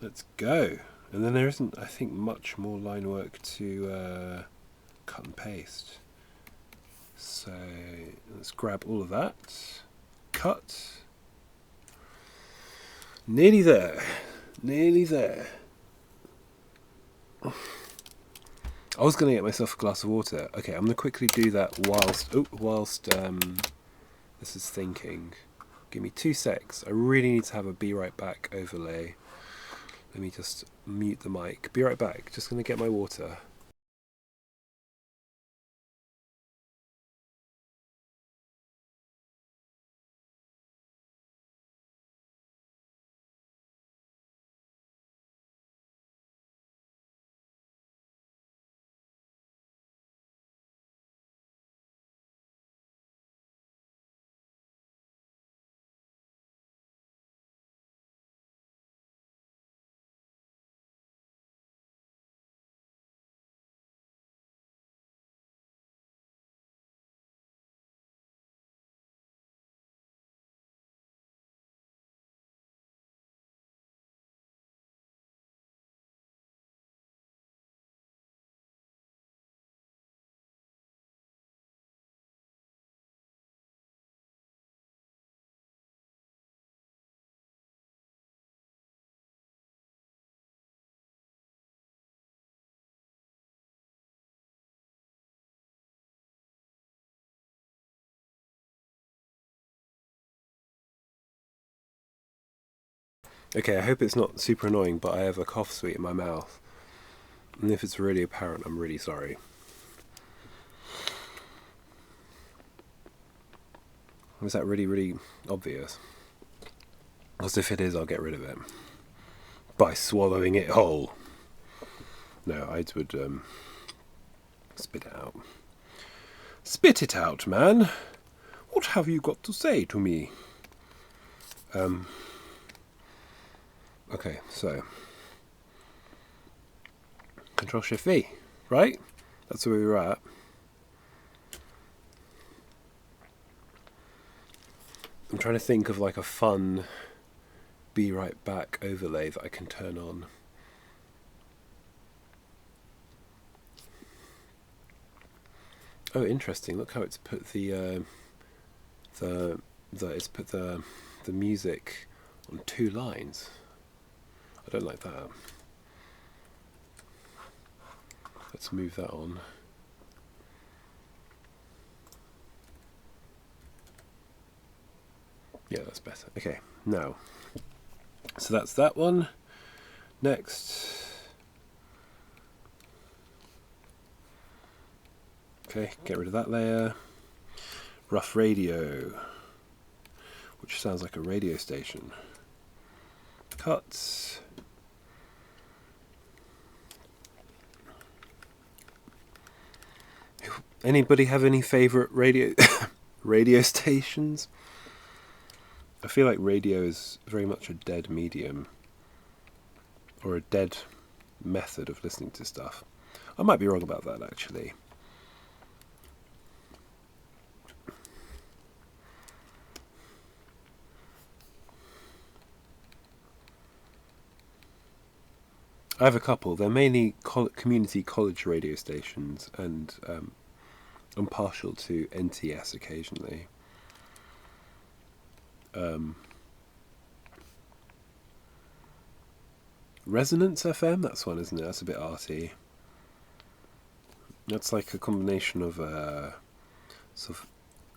Let's go. And then there isn't, I think, much more line work to cut and paste. So let's grab all of that. Cut. Nearly there. Nearly there. I was going to get myself a glass of water. Okay, I'm going to quickly do that whilst this is thinking. Give me 2 secs. I really need to have a be right back overlay. Let me just mute the mic. Be right back. Just going to get my water. Okay, I hope it's not super annoying, but I have a cough sweet in my mouth. And if it's really apparent, I'm really sorry. Was that really, really obvious? Because if it is, I'll get rid of it. By swallowing it whole. No, I would spit it out. Spit it out, man! What have you got to say to me? Okay, so Control-Shift-V, right? That's where we were at. I'm trying to think of like a fun be right back overlay that I can turn on. Oh, interesting! Look how it's put the music on 2 lines. I don't like that. Let's move that on. Yeah, that's better. Okay, now. So that's that one. Next. Okay, get rid of that layer. Rough radio, which sounds like a radio station. Cut. Anybody have any favourite radio stations? I feel like radio is very much a dead medium, or a dead method of listening to stuff. I might be wrong about that, actually. I have a couple. They're mainly community college radio stations, and I'm partial to NTS occasionally. Resonance FM, that's one, isn't it? That's a bit arty. That's like a combination of sort of,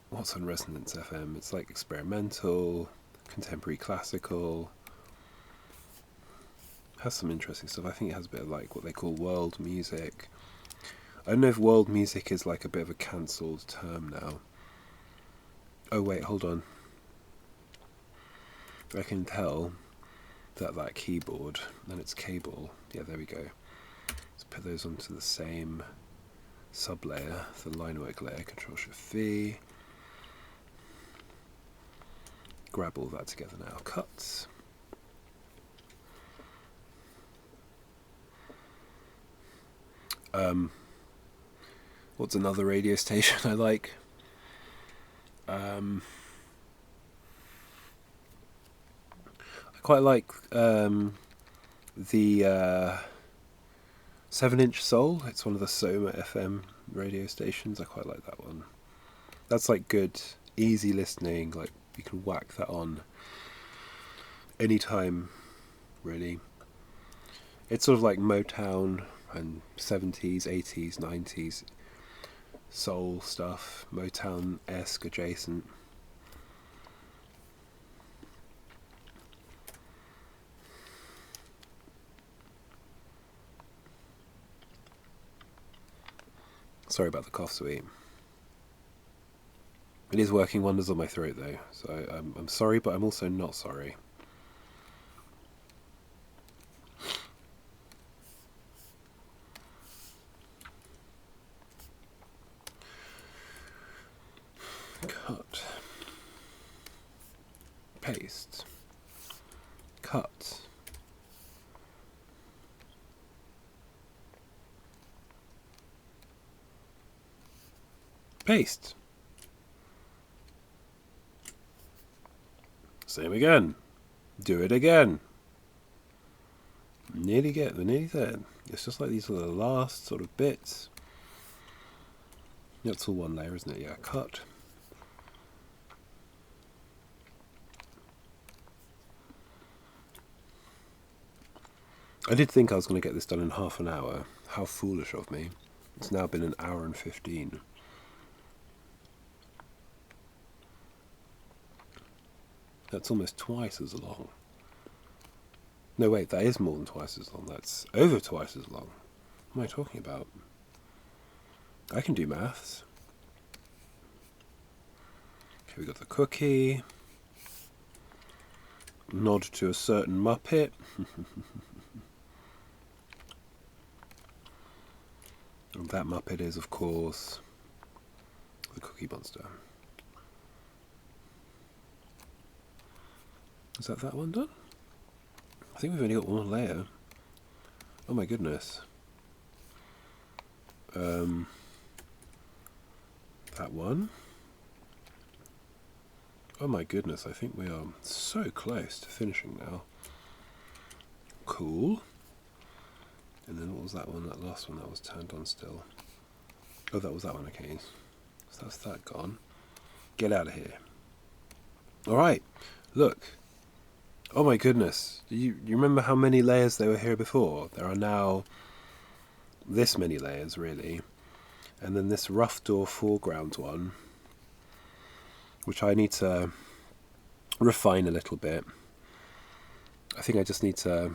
what's on Resonance FM? It's like experimental, contemporary classical. Has some interesting stuff. I think it has a bit of like what they call world music. I don't know if world music is like a bit of a cancelled term now. Oh wait, hold on. I can tell that keyboard and its cable. Yeah, there we go. Let's put those onto the same sublayer, the line work layer. Control-Shift-V. Grab all that together now. Cut. What's another radio station I like? I quite like the 7-inch Soul. It's one of the Soma FM radio stations. I quite like that one. That's like good, easy listening. Like you can whack that on anytime, really. It's sort of like Motown and 70s, 80s, 90s soul stuff, Motown-esque adjacent. Sorry about the cough, sweet. It is working wonders on my throat, though, so I'm sorry, but I'm also not sorry. Cut. Paste. Cut. Paste. Same again. Do it again. We're nearly there. It's just like these are the last sort of bits. That's all one layer, isn't it? Yeah, cut. I did think I was going to get this done in half an hour. How foolish of me. It's now been 1 hour and 15. That's almost twice as long. No, wait, that is more than twice as long. That's over twice as long. What am I talking about? I can do maths. Okay, we got the cookie. Nod to a certain Muppet. And that Muppet is, of course, the Cookie Monster. Is that one done? I think we've only got one layer. Oh my goodness. That one. Oh my goodness, I think we are so close to finishing now. Cool. And then what was that one? That last one that was turned on still. Oh, that was that one, okay. So that's that gone. Get out of here. Alright, look. Oh my goodness. You remember how many layers there were here before? There are now this many layers, really. And then this rough door foreground one, which I need to refine a little bit. I think I just need to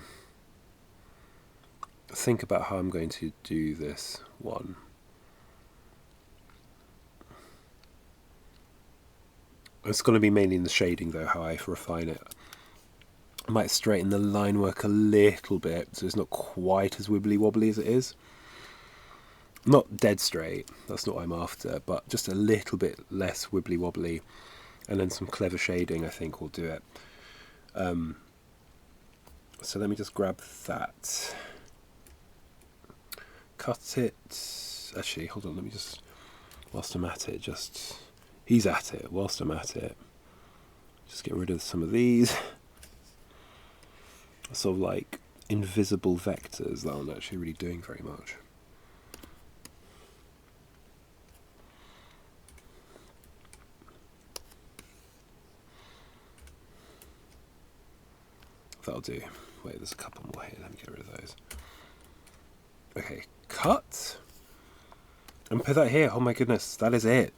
think about how I'm going to do this one. It's going to be mainly in the shading though, how I refine it. I might straighten the line work a little bit so it's not quite as wibbly wobbly as it is. Not dead straight, that's not what I'm after, but just a little bit less wibbly wobbly, and then some clever shading I think will do it. So let me just grab that, cut it. Actually, hold on, let me just, whilst I'm at it, he's at it, whilst I'm at it, just get rid of some of these sort of like invisible vectors that aren't actually really doing very much. That'll do. Wait, there's a couple more here, let me get rid of those. Okay, cut. And put that here. Oh my goodness, that is it.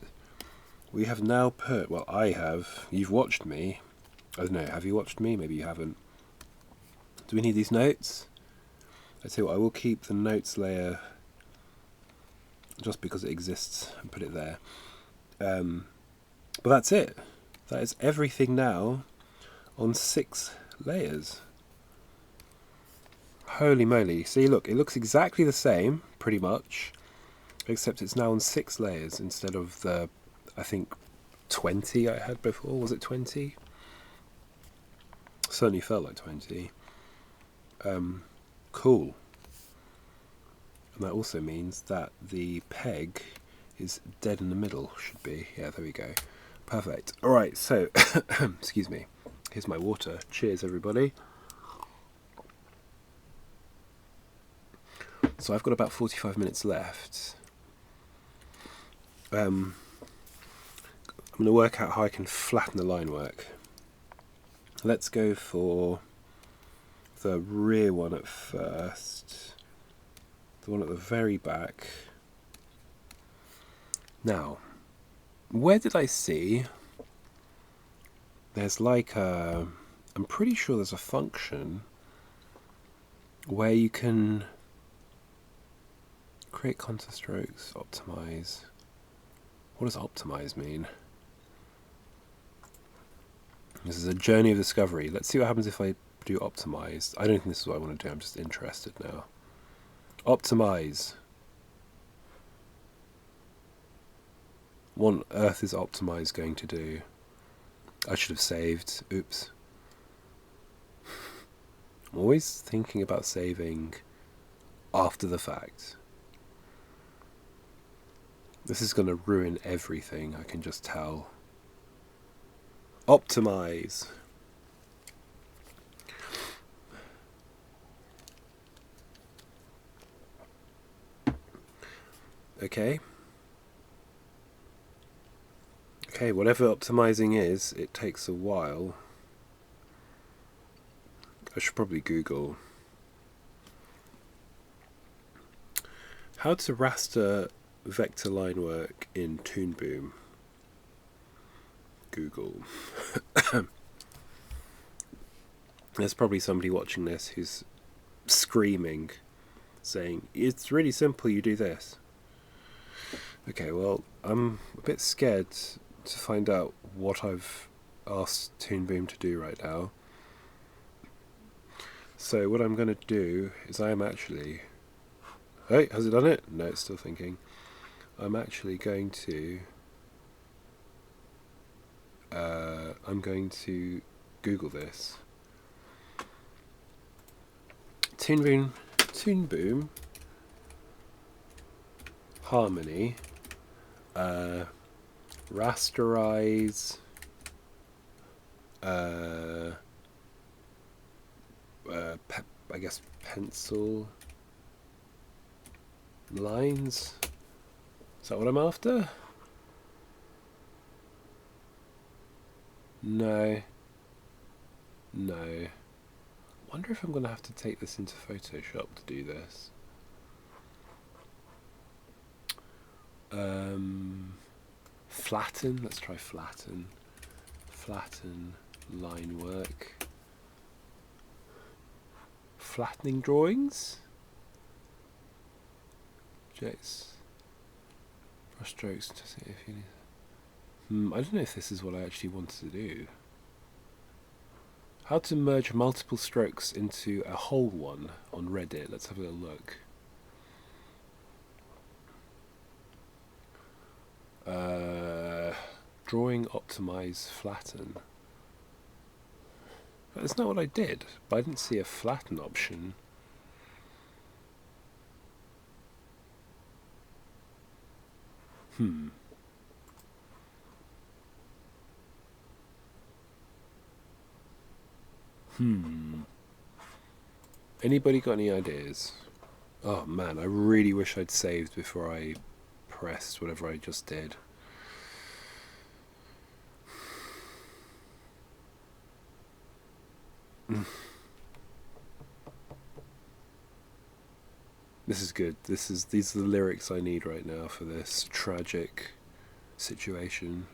We have now put, well, I have, you've watched me. I don't know, have you watched me? Maybe you haven't. Do we need these notes? I tell you what, I will keep the notes layer just because it exists and put it there. But that's it. That is everything now on 6 layers. Holy moly. See, look, it looks exactly the same, pretty much, except it's now on 6 layers instead of the, I think, 20 I had before. Was it 20? Certainly felt like 20. Cool. And that also means that the peg is dead in the middle, should be. Yeah, there we go. Perfect. Alright, so, excuse me. Here's my water. Cheers, everybody. So I've got about 45 minutes left. I'm going to work out how I can flatten the line work. Let's go for the rear one at first. The one at the very back. Now, where did I see? There's like a, I'm pretty sure there's a function where you can create contour strokes, optimize. What does optimize mean? This is a journey of discovery. Let's see what happens if I do optimize. I don't think this is what I want to do, I'm just interested now. Optimize. What on earth is optimize going to do? I should have saved. Oops. I'm always thinking about saving after the fact. This is going to ruin everything, I can just tell. Optimize. Okay. Okay, whatever optimizing is, it takes a while. I should probably Google how to raster vector line work in Toon Boom. Google. There's probably somebody watching this who's screaming, saying, it's really simple, you do this. Okay, well, I'm a bit scared to find out what I've asked Toon Boom to do right now. So what I'm going to do is I am actually... Hey, has it done it? No, it's still thinking. I'm actually going to... I'm going to Google this. Toon Boom, Harmony, rasterize, I guess pencil lines. Is that what I'm after? No. Wonder if I'm going to have to take this into Photoshop to do this. Flatten. Let's try flatten. Flatten. line work. Flattening drawings. Objects. Brush strokes to see if you need. I don't know if this is what I actually wanted to do. How to merge multiple strokes into a whole one on Reddit. Let's have a little look. Drawing, optimize, flatten. That's not what I did, but I didn't see a flatten option. Anybody got any ideas? Oh man, I really wish I'd saved before I pressed whatever I just did. This is good. These are the lyrics I need right now for this tragic situation.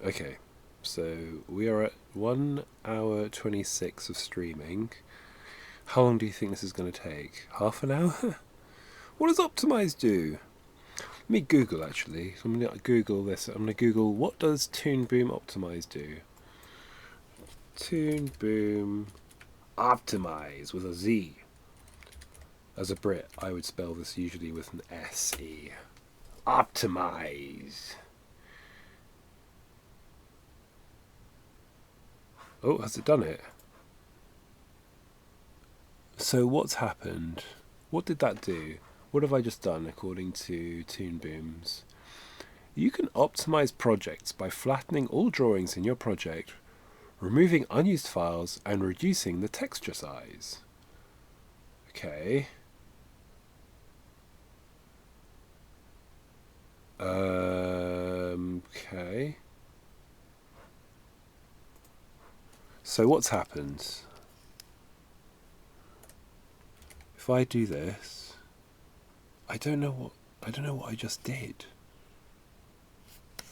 Okay, so we are at 1 hour 26 of streaming. How long do you think this is going to take? Half an hour? What does optimize do? Let me Google actually. I'm going to Google this. I'm going to Google what does Toon Boom optimize do? Toon Boom optimize with a Z. As a Brit, I would spell this usually with an S-E. Optimize. Oh, has it done it? So what's happened? What did that do? What have I just done according to Toon Booms? You can optimize projects by flattening all drawings in your project, removing unused files, and reducing the texture size. Okay. Okay. So what's happened? If I do this, I don't know what I just did.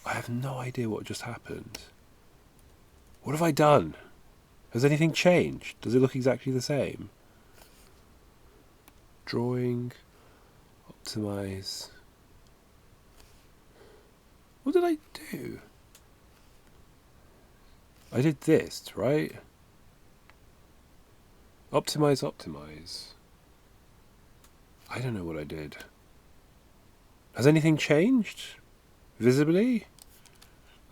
I have no idea what just happened. What have I done? Has anything changed? Does it look exactly the same? Drawing, optimize. What did I do? I did this, right? Optimize, optimize. I don't know what I did. Has anything changed? Visibly?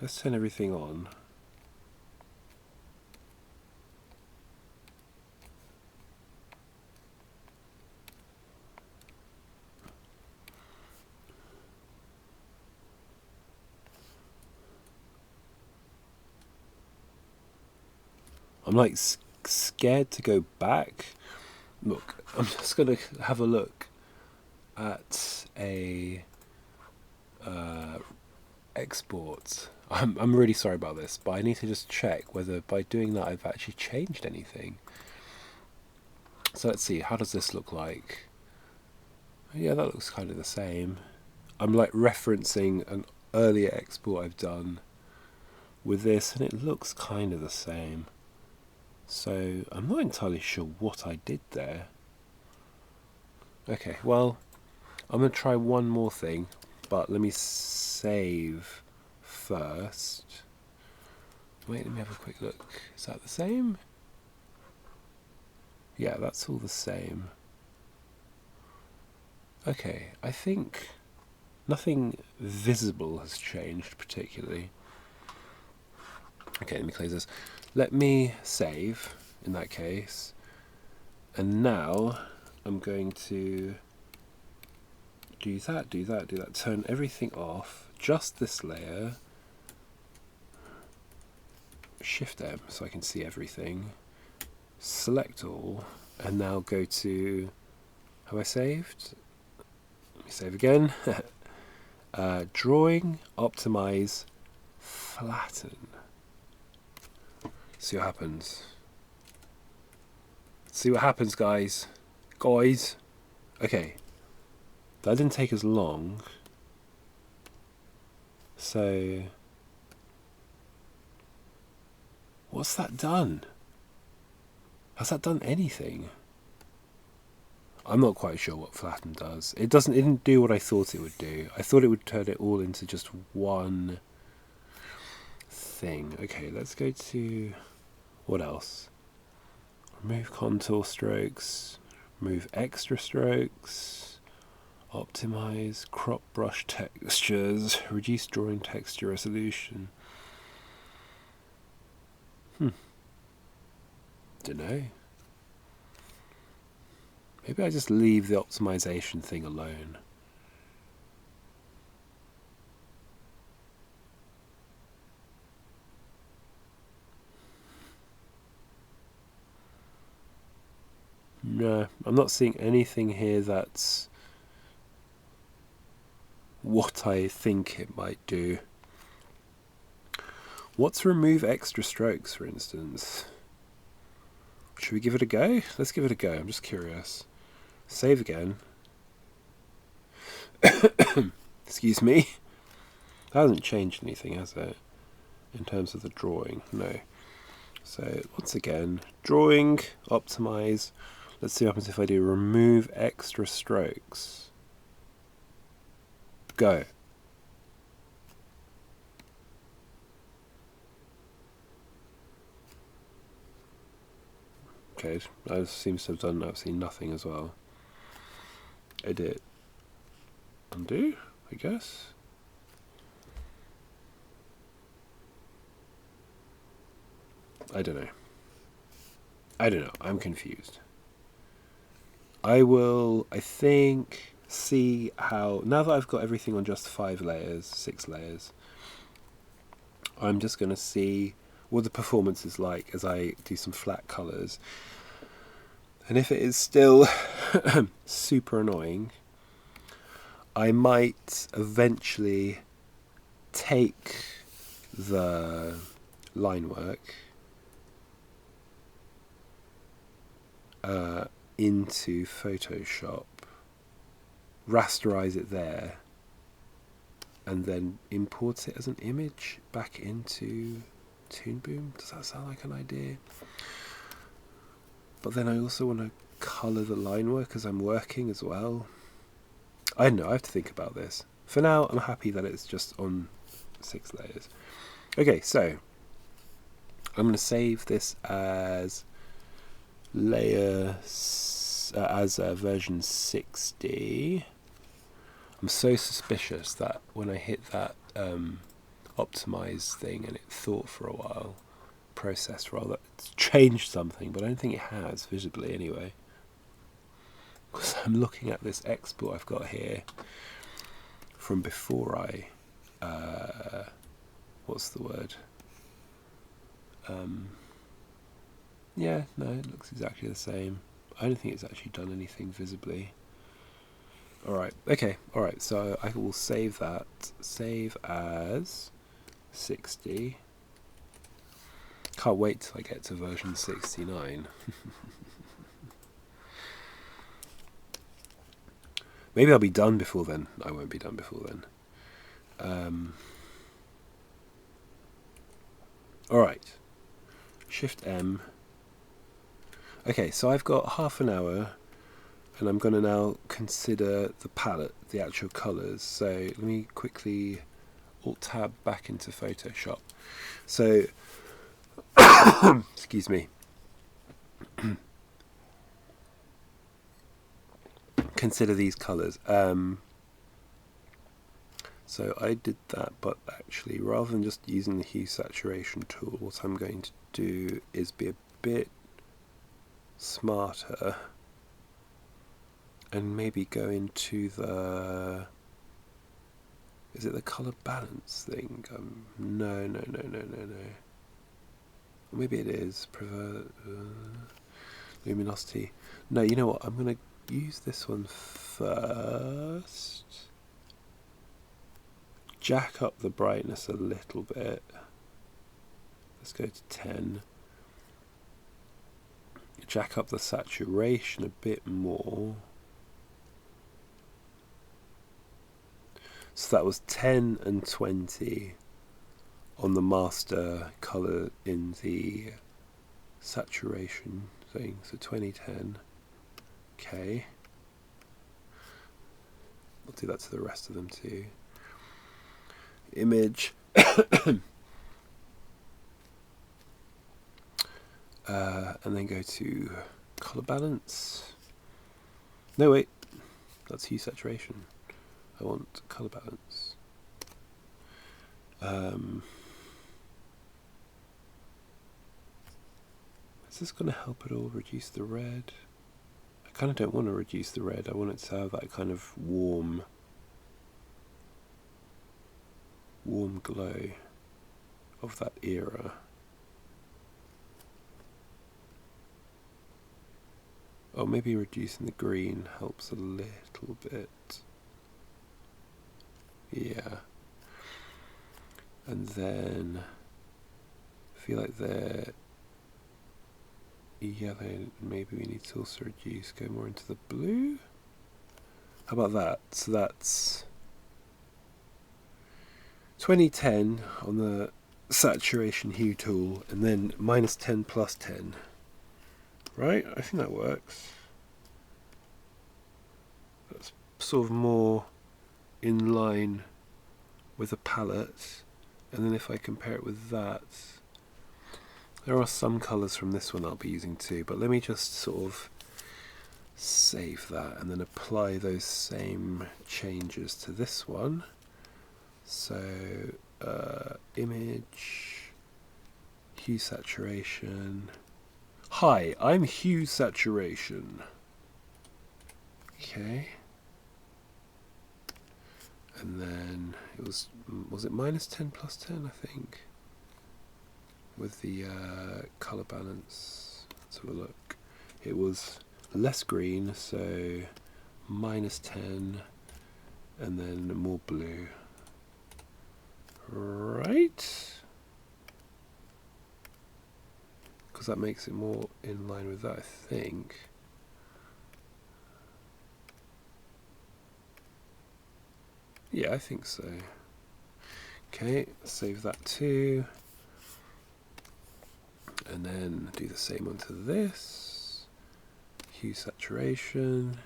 Let's turn everything on. I'm like scared to go back. Look, I'm just going to have a look at a export. I'm really sorry about this, but I need to just check whether by doing that I've actually changed anything. So let's see, how does this look like? Yeah, that looks kind of the same. I'm like referencing an earlier export I've done with this, and it looks kind of the same. So I'm not entirely sure what I did there. Okay, well, I'm going to try one more thing, but let me save first. Wait, let me have a quick look. Is that the same? Yeah, that's all the same. Okay, I think nothing visible has changed particularly. Okay, let me close this. Let me save in that case. And now I'm going to do that. Turn everything off. Just this layer. Shift M so I can see everything. Select all. And now go to... Have I saved? Let me save again. Drawing, optimize, flatten. See what happens. See what happens, guys. Okay. That didn't take as long. So, what's that done? Has that done anything? I'm not quite sure what flatten does. It didn't do what I thought it would do. I thought it would turn it all into just one thing. Okay, let's go to... what else? Remove contour strokes. Remove extra strokes. Optimize. Crop brush textures. Reduce drawing texture resolution. Dunno. Maybe I just leave the optimization thing alone. No, I'm not seeing anything here that's what I think it might do. What's remove extra strokes, for instance? Should we give it a go? Let's give it a go. I'm just curious. Save again. Excuse me. That hasn't changed anything, has it? In terms of the drawing, no. So once again, drawing, optimize. Let's see what happens if I do remove extra strokes. Go. Okay, that seems to have done absolutely nothing as well. Edit. Undo, I guess. I don't know. I'm confused. I will, I think, see how... now that I've got everything on just 5 layers, 6 layers, I'm just going to see what the performance is like as I do some flat colours. And if it is still super annoying, I might eventually take the line work into Photoshop, rasterize it there, and then import it as an image back into Toon Boom. Does that sound like an idea? But then I also want to colour the line work as I'm working as well. I don't know, I have to think about this. For now, I'm happy that it's just on 6 layers. Okay, so I'm going to save this as version 60. I'm so suspicious that when I hit that optimize thing and it thought for a while, processed for a while, that it's changed something, but I don't think it has visibly anyway. Because I'm looking at this export I've got here from before I what's the word? Yeah, no, it looks exactly the same. I don't think it's actually done anything visibly. Alright, okay, alright, so I will save that. Save as 60. Can't wait till I get to version 69. Maybe I'll be done before then. I won't be done before then. Alright. Shift M. Okay, so I've got half an hour, and I'm going to now consider the palette, the actual colours. So let me quickly Alt-Tab back into Photoshop. So, excuse me. Consider these colours. So I did that, but actually, rather than just using the hue saturation tool, what I'm going to do is be a bit smarter and maybe go into the... is it the colour balance thing? No. Maybe it is. Luminosity. No, you know what? I'm going to use this one first. Jack up the brightness a little bit. Let's go to 10. Jack up the saturation a bit more. So that was 10 and 20 on the master colour in the saturation thing. So 2010. Okay. I'll do that to the rest of them too. Image. And then go to colour balance. No, wait. That's hue saturation. I want colour balance. Is this going to help at all reduce the red? I kind of don't want to reduce the red. I want it to have that kind of warm glow of that era. Oh, maybe reducing the green helps a little bit. Yeah. And then I feel like they're yellow. Maybe we need to also reduce, go more into the blue. How about that? So that's 2010 on the saturation hue tool, and then -10 plus 10. Right? I think that works. That's sort of more in line with a palette. And then if I compare it with that, there are some colours from this one I'll be using too, but let me just sort of save that and then apply those same changes to this one. So image, hue saturation. Hi, I'm hue saturation. Okay. And then it was it -10 plus 10, I think, with the colour balance. Let's have a look. It was less green, so -10, and then more blue. Right? Because that makes it more in line with that, I think. Yeah, I think so. Okay, save that too. And then do the same onto this. Hue saturation.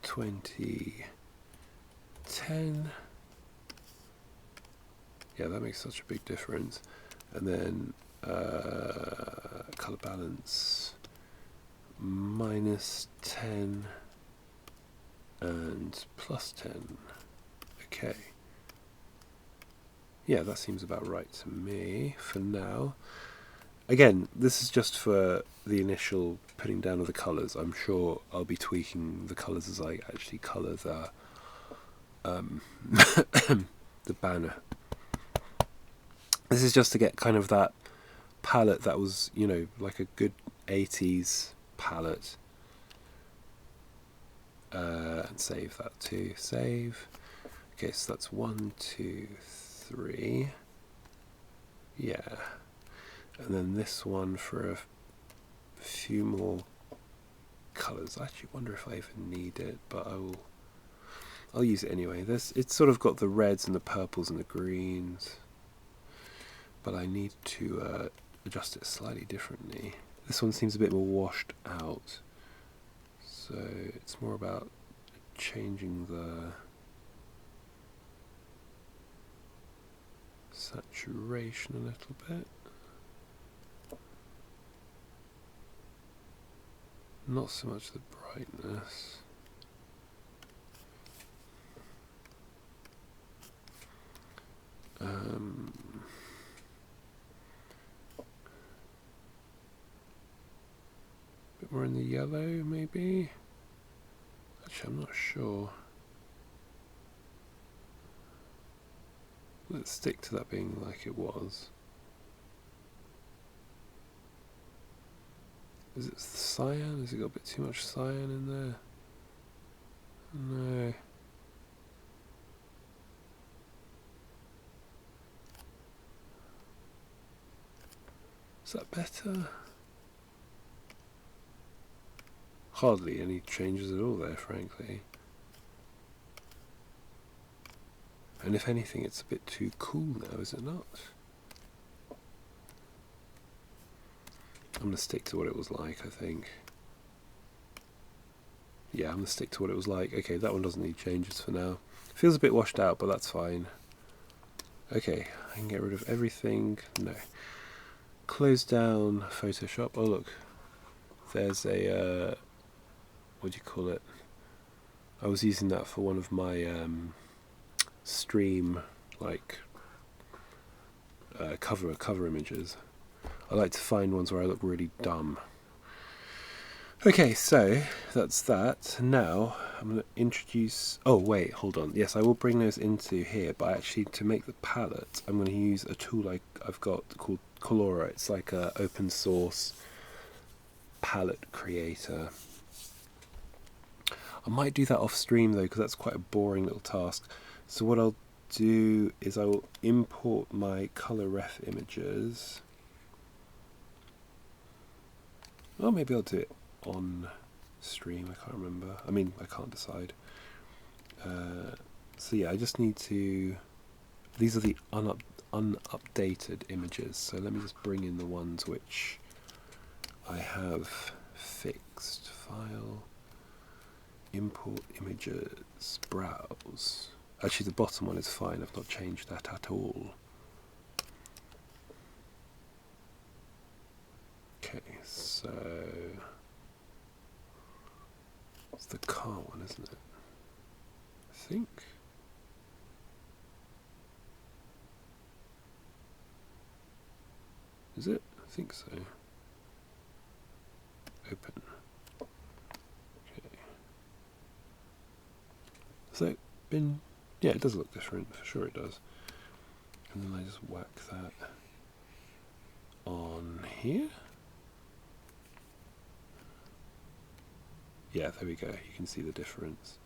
2010. Yeah, that makes such a big difference. And then colour balance. -10 and +10. Okay. Yeah, that seems about right to me for now. Again, this is just for the initial putting down of the colours. I'm sure I'll be tweaking the colours as I actually colour the the banner. This is just to get kind of that palette that was, you know, like a good 80s palette. And save that too. Save. Okay, so that's 1, 2, 3. Yeah. And then this one for a few more colours. I actually wonder if I even need it, but I'll use it anyway. It's sort of got the reds and the purples and the greens, but I need to adjust it slightly differently. This one seems a bit more washed out, so it's more about changing the saturation a little bit. Not so much the brightness. A bit more in the yellow, maybe? Actually, I'm not sure. Let's stick to that being like it was. Is it cyan? Has it got a bit too much cyan in there? No. Is that better? Hardly any changes at all there, frankly. And if anything, it's a bit too cool now, is it not? I'm going to stick to what it was like, I think. Yeah, I'm going to stick to what it was like. Okay, that one doesn't need changes for now. Feels a bit washed out, but that's fine. Okay, I can get rid of everything. No. Close down Photoshop. Oh, look. There's a... what do you call it? I was using that for one of my stream, like, cover images. I like to find ones where I look really dumb. Okay, so that's that. Now I'm going to introduce... oh wait, hold on. Yes, I will bring those into here, but actually to make the palette I'm going to use a tool I've got called Colora. It's like a open source palette creator. I might do that off stream though, because that's quite a boring little task. So what I'll do is I will import my color ref images. Well, maybe I'll do it on stream, I can't remember. I mean, I can't decide. So yeah, I just need to... these are the unupdated images, so let me just bring in the ones which I have fixed. File, import images, browse. Actually, the bottom one is fine, I've not changed that at all. Okay, so... it's the car one, isn't it? I think. Is it? I think so. Open. Okay. So, yeah, it does look different, for sure it does. And then I just whack that on here. Yeah, there we go, you can see the difference.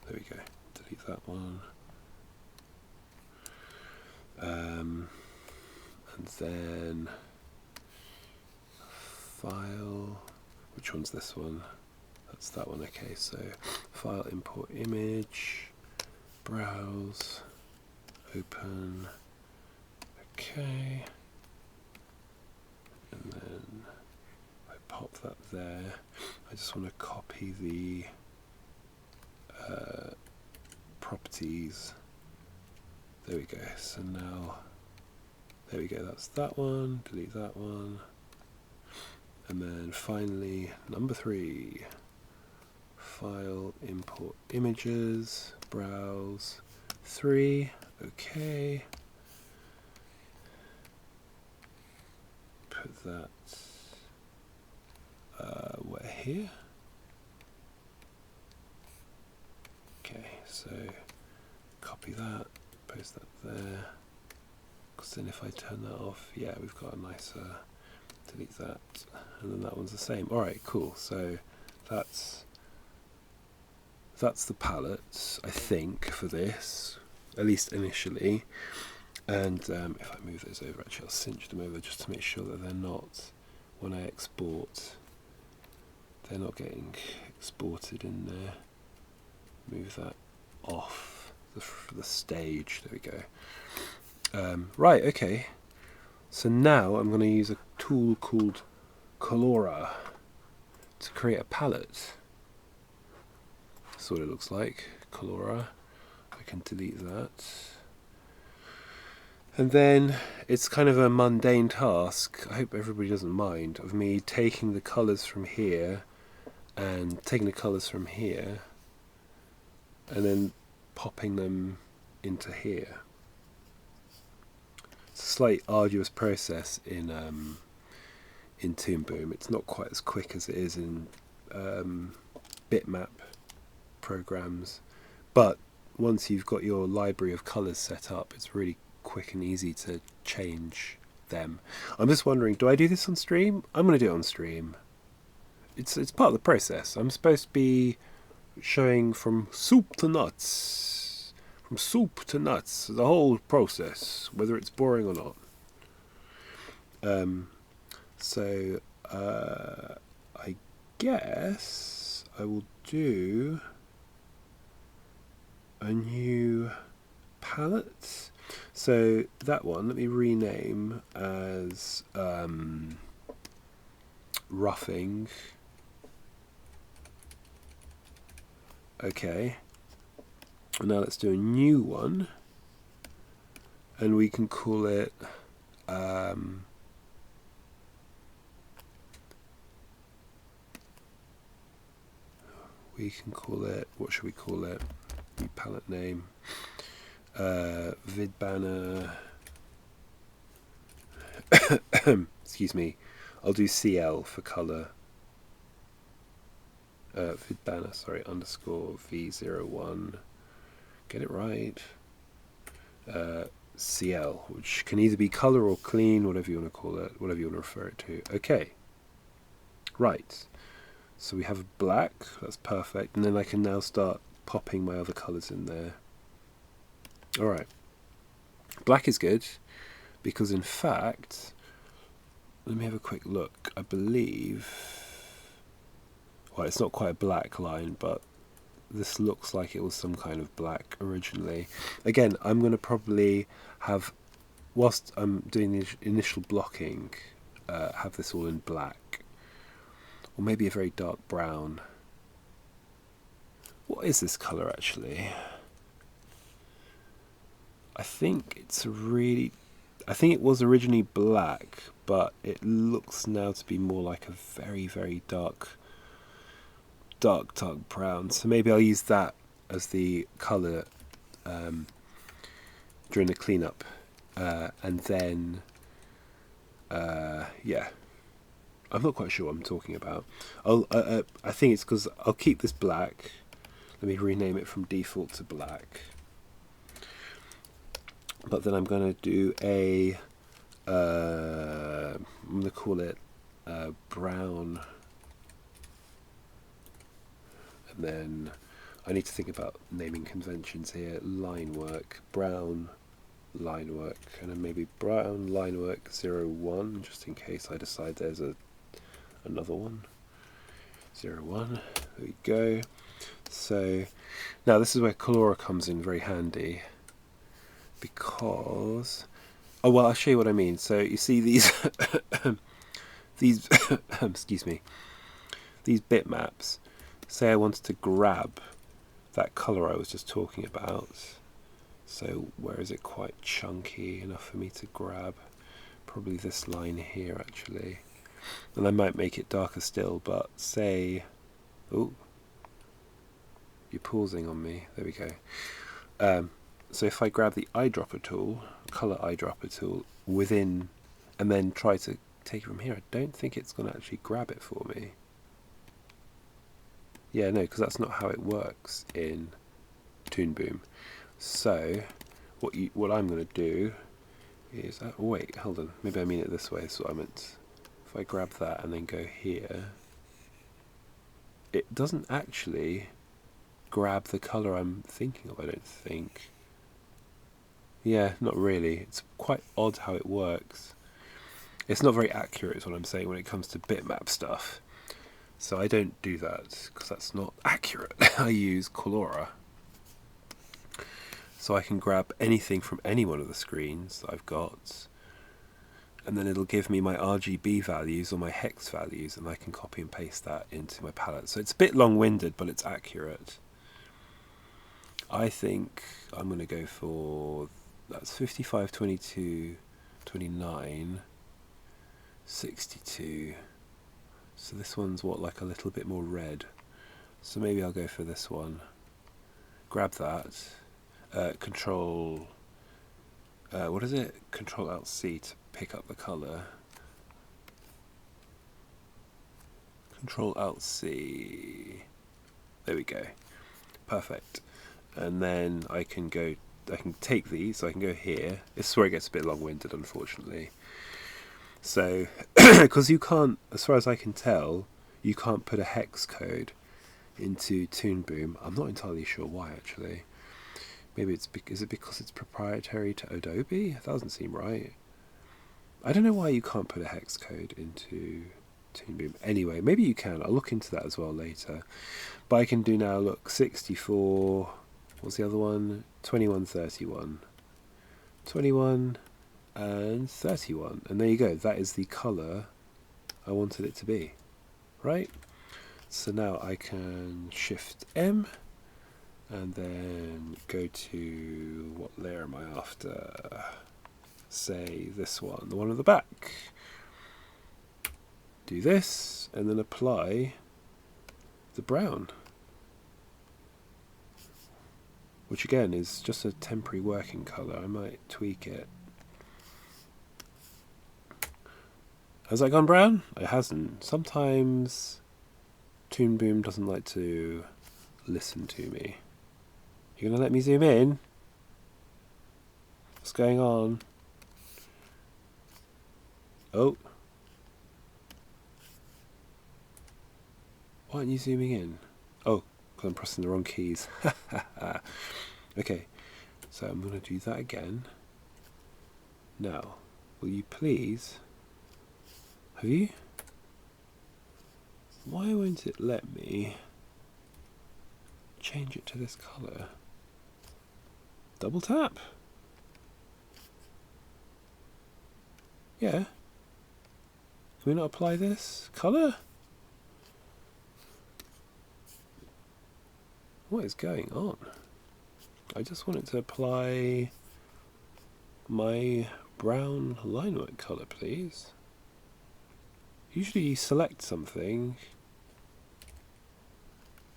There we go, delete that one. And then file, which one's this one? That's that one, okay, so file, import image, browse, open, okay. And then I pop that there. I just want to copy the properties. There we go. So now, there we go. That's that one. Delete that one. And then finally, number 3. File, import images, browse, 3. Okay. Put that where here. Okay, so copy that, paste that there. Because then if I turn that off, yeah, we've got a nicer. Delete that, and then that one's the same. All right, cool. So that's the palette, I think, for this, at least initially. And if I move those over, actually I'll cinch them over just to make sure that they're not, when I export, they're not getting exported in there. Move that off the stage, there we go. Right, okay. So now I'm going to use a tool called Colora to create a palette. That's what it looks like, Colora. I can delete that. And then it's kind of a mundane task, I hope everybody doesn't mind, of me taking the colours from here and taking the colours from here and then popping them into here. It's a slight arduous process in Toon Boom. It's not quite as quick as it is in bitmap programs, but once you've got your library of colours set up, it's really quick and easy to change them. I'm just wondering, do I do this on stream? I'm going to do it on stream. It's part of the process. I'm supposed to be showing from soup to nuts. From soup to nuts. The whole process, whether it's boring or not. I guess I will do a new palette. So that one, let me rename as roughing. Okay. And now let's do a new one. And we can call it what should we call it? New palette name. Vid banner. Excuse me. I'll do CL for color. Vid banner, sorry, underscore V01. Get it right. CL, which can either be color or clean, whatever you want to call it, whatever you want to refer it to. Okay. Right. So we have black, that's perfect, and then I can now start popping my other colours in there. Alright. Black is good, because in fact, let me have a quick look. I believe, well, it's not quite a black line, but this looks like it was some kind of black originally. Again, I'm going to probably have, whilst I'm doing the initial blocking, have this all in black. Or maybe a very dark brown. What is this colour actually? I think it was originally black, but it looks now to be more like a very, very dark brown. So maybe I'll use that as the colour during the cleanup. And then, yeah. I'm not quite sure what I'm talking about. I think it's because I'll keep this black. Let me rename it from default to black. But then I'm going to do I'm going to call it brown. And then I need to think about naming conventions here. Line work, brown line work, and then maybe brown line work 01, just in case I decide there's another one. 01, there we go. So now this is where Colora comes in very handy, because I'll show you what I mean. So you see these these excuse me, these bitmaps. Say I wanted to grab that colour I was just talking about. So where is it quite chunky enough for me to grab? Probably this line here actually. And I might make it darker still, but say, oh, you're pausing on me. There we go. So if I grab the eyedropper tool, color eyedropper tool, within, and then try to take it from here, I don't think it's going to actually grab it for me. Yeah, no, because that's not how it works in Toon Boom. So what I'm going to do is, wait, hold on, maybe I mean it this way. That's what I meant. If I grab that and then go here, it doesn't actually grab the colour I'm thinking of, I don't think. Yeah, not really. It's quite odd how it works. It's not very accurate is what I'm saying when it comes to bitmap stuff. So I don't do that because that's not accurate. I use Colora. So I can grab anything from any one of the screens that I've got, and then it'll give me my RGB values or my hex values, and I can copy and paste that into my palette. So it's a bit long-winded, but it's accurate. I think I'm going to go for, that's 55, 22, 29, 62. So this one's what, like a little bit more red. So maybe I'll go for this one. Grab that. Control, what is it? Control Alt C to pick up the colour. Control Alt C. There we go. Perfect. And then I can take these, so I can go here. This is where it gets a bit long-winded, unfortunately. So, because you can't, as far as I can tell, you can't put a hex code into Toon Boom. I'm not entirely sure why, actually. Maybe is it because it's proprietary to Adobe? That doesn't seem right. I don't know why you can't put a hex code into Toon Boom. Anyway, maybe you can. I'll look into that as well later. But I can do now, look, 64, what's the other one? 21, 31. 21 and 31. And there you go. That is the colour I wanted it to be. Right? So now I can Shift M and then go to, what layer am I after? Say this one, the one at the back. Do this and then apply the brown, which again is just a temporary working colour. I might tweak it. Has that gone brown? It hasn't. Sometimes Toon Boom doesn't like to listen to me. You're going to let me zoom in? What's going on? Oh. Why aren't you zooming in? Oh, because I'm pressing the wrong keys. Okay, so I'm going to do that again. Now, will you please... Have you? Why won't it let me change it to this colour? Double tap? Yeah. Can we not apply this colour? What is going on? I just want it to apply my brown line work colour, please. Usually you select something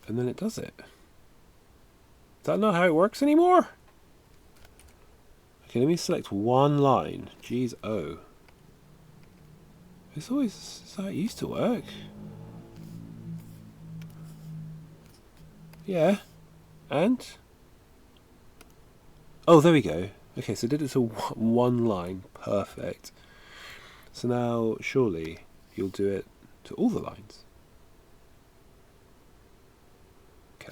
and then it does it. Is that not how it works anymore? Okay, let me select one line. Geez, oh. It's always how it used to work. Yeah. And? Oh, there we go. Okay, so did it to one line. Perfect. So now, surely, you'll do it to all the lines.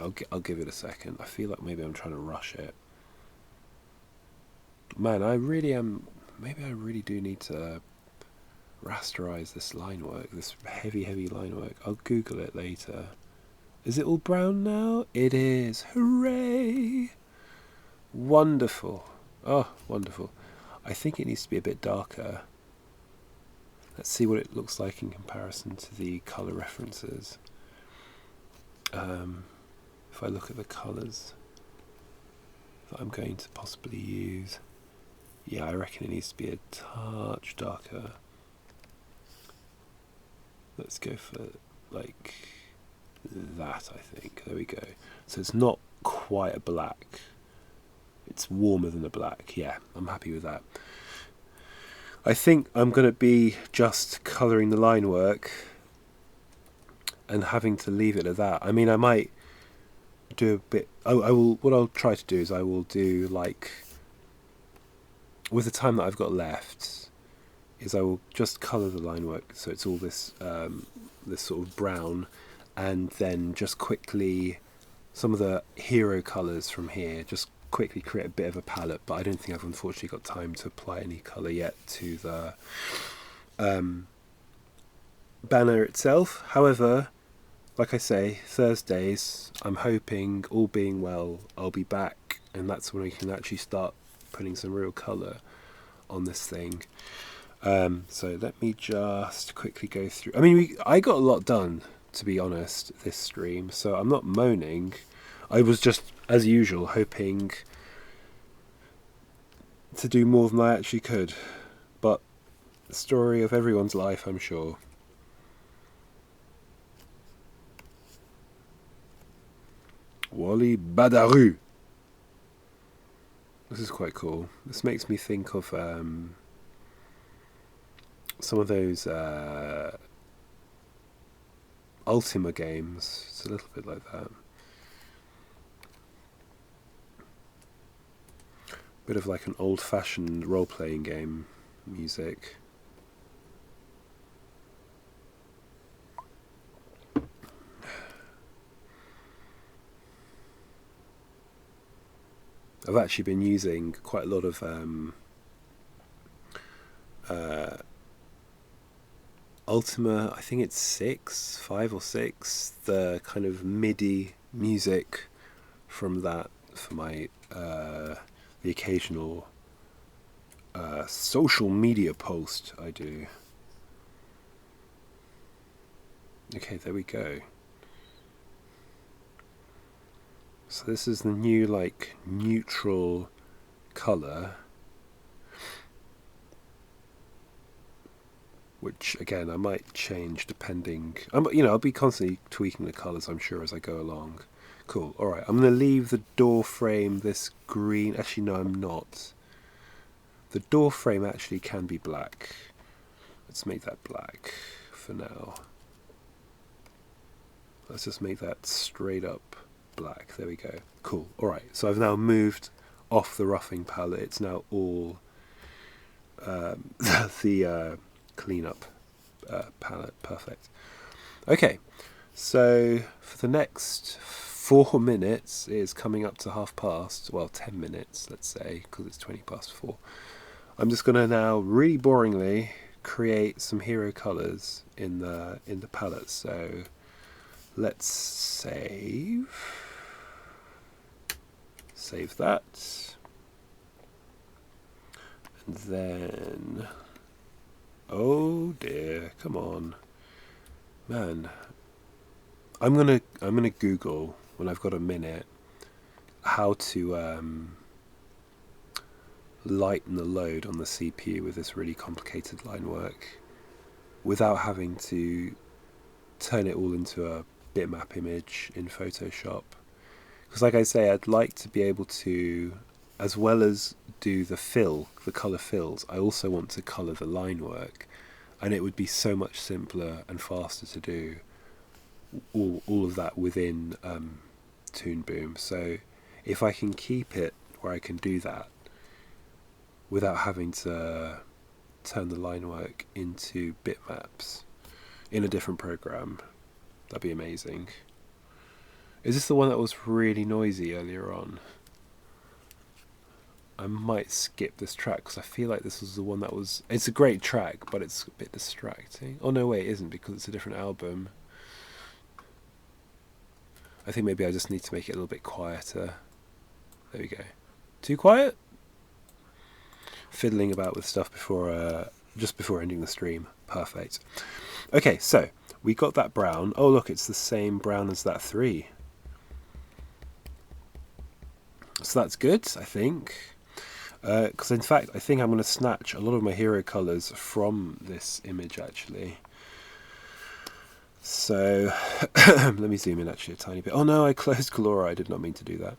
Okay, I'll give it a second. I feel like maybe I'm trying to rush it. Man, I really am... Maybe I really do need to rasterize this line work. This heavy line work. I'll Google it later. Is it all brown now? It is. Hooray! Wonderful. Oh, wonderful. I think it needs to be a bit darker. Let's see what it looks like in comparison to the colour references. If I look at the colours that I'm going to possibly use, yeah, I reckon it needs to be a touch darker. Let's go for like that, I think. There we go. So it's not quite a black. It's warmer than a black. Yeah, I'm happy with that. I think I'm going to be just colouring the line work and having to leave it at that. I mean, I might do a bit... Oh, I will. What I'll try to do is I will do, like, with the time that I've got left, is I will just colour the line work so it's all this this sort of brown, and then just quickly some of the hero colours from here, just quickly create a bit of a palette. But I don't think I've unfortunately got time to apply any colour yet to the banner itself. However, like I say, Thursdays, I'm hoping, all being well, I'll be back, and that's when we can actually start putting some real colour on this thing. So let me just quickly go through. I mean, I got a lot done, to be honest, this stream, so I'm not moaning. I was just, as usual, hoping to do more than I actually could. But the story of everyone's life, I'm sure. Wally Badarou. This is quite cool. This makes me think of some of those Ultima games. It's a little bit like that. Bit of like an old-fashioned role-playing game music. I've actually been using quite a lot of Ultima, I think it's 5 or 6, the kind of MIDI music from that for my the occasional social media post I do. Okay, there we go. So this is the new like neutral colour, which again I might change depending. I'll be constantly tweaking the colours, I'm sure, as I go along. Cool. All right, I'm going to leave the door frame this green. Actually, no, I'm not. The door frame actually can be black. Let's make that black for now. Let's just make that straight up black. There we go. Cool. All right, so I've now moved off the roughing palette. It's now all the cleanup palette. Perfect. Okay, so for the next 4 minutes, is coming up to 10:30. Well, 10 minutes, let's say, because it's 4:20. I'm just going to now, really boringly, create some hero colours in the palette. So let's save that, and then, oh dear, come on, man. I'm gonna Google, when I've got a minute, how to lighten the load on the CPU with this really complicated line work without having to turn it all into a bitmap image in Photoshop. Because like I say, I'd like to be able to, as well as do the colour fills, I also want to colour the line work, and it would be so much simpler and faster to do all of that within Toon Boom. So if I can keep it where I can do that without having to turn the line work into bitmaps in a different program, that'd be amazing. Is this the one that was really noisy earlier on? I might skip this track because I feel like this was the one that was... It's a great track, but it's a bit distracting. Oh no, wait, it isn't, because it's a different album. I think maybe I just need to make it a little bit quieter. There we go. Too quiet? Fiddling about with stuff just before ending the stream. Perfect. Okay, so we got that brown. Oh look, it's the same brown as that 3. So that's good, I think. Because in fact, I think I'm going to snatch a lot of my hero colours from this image, actually. So let me zoom in actually a tiny bit. Oh no, I closed Colora. I did not mean to do that.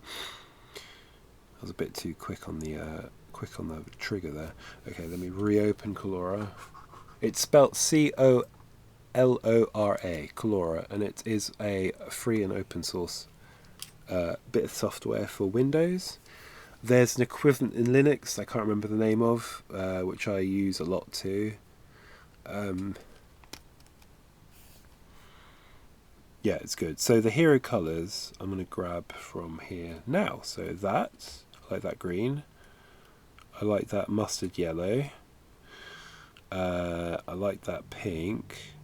I was a bit too quick on the trigger there. Okay, let me reopen Colora. It's spelt Colora, Colora, and it is a free and open source bit of software for Windows. There's an equivalent in Linux I can't remember the name of, which I use a lot too. Yeah, it's good. So the hero colours I'm going to grab from here now. So I like that green. I like that mustard yellow. I like that pink.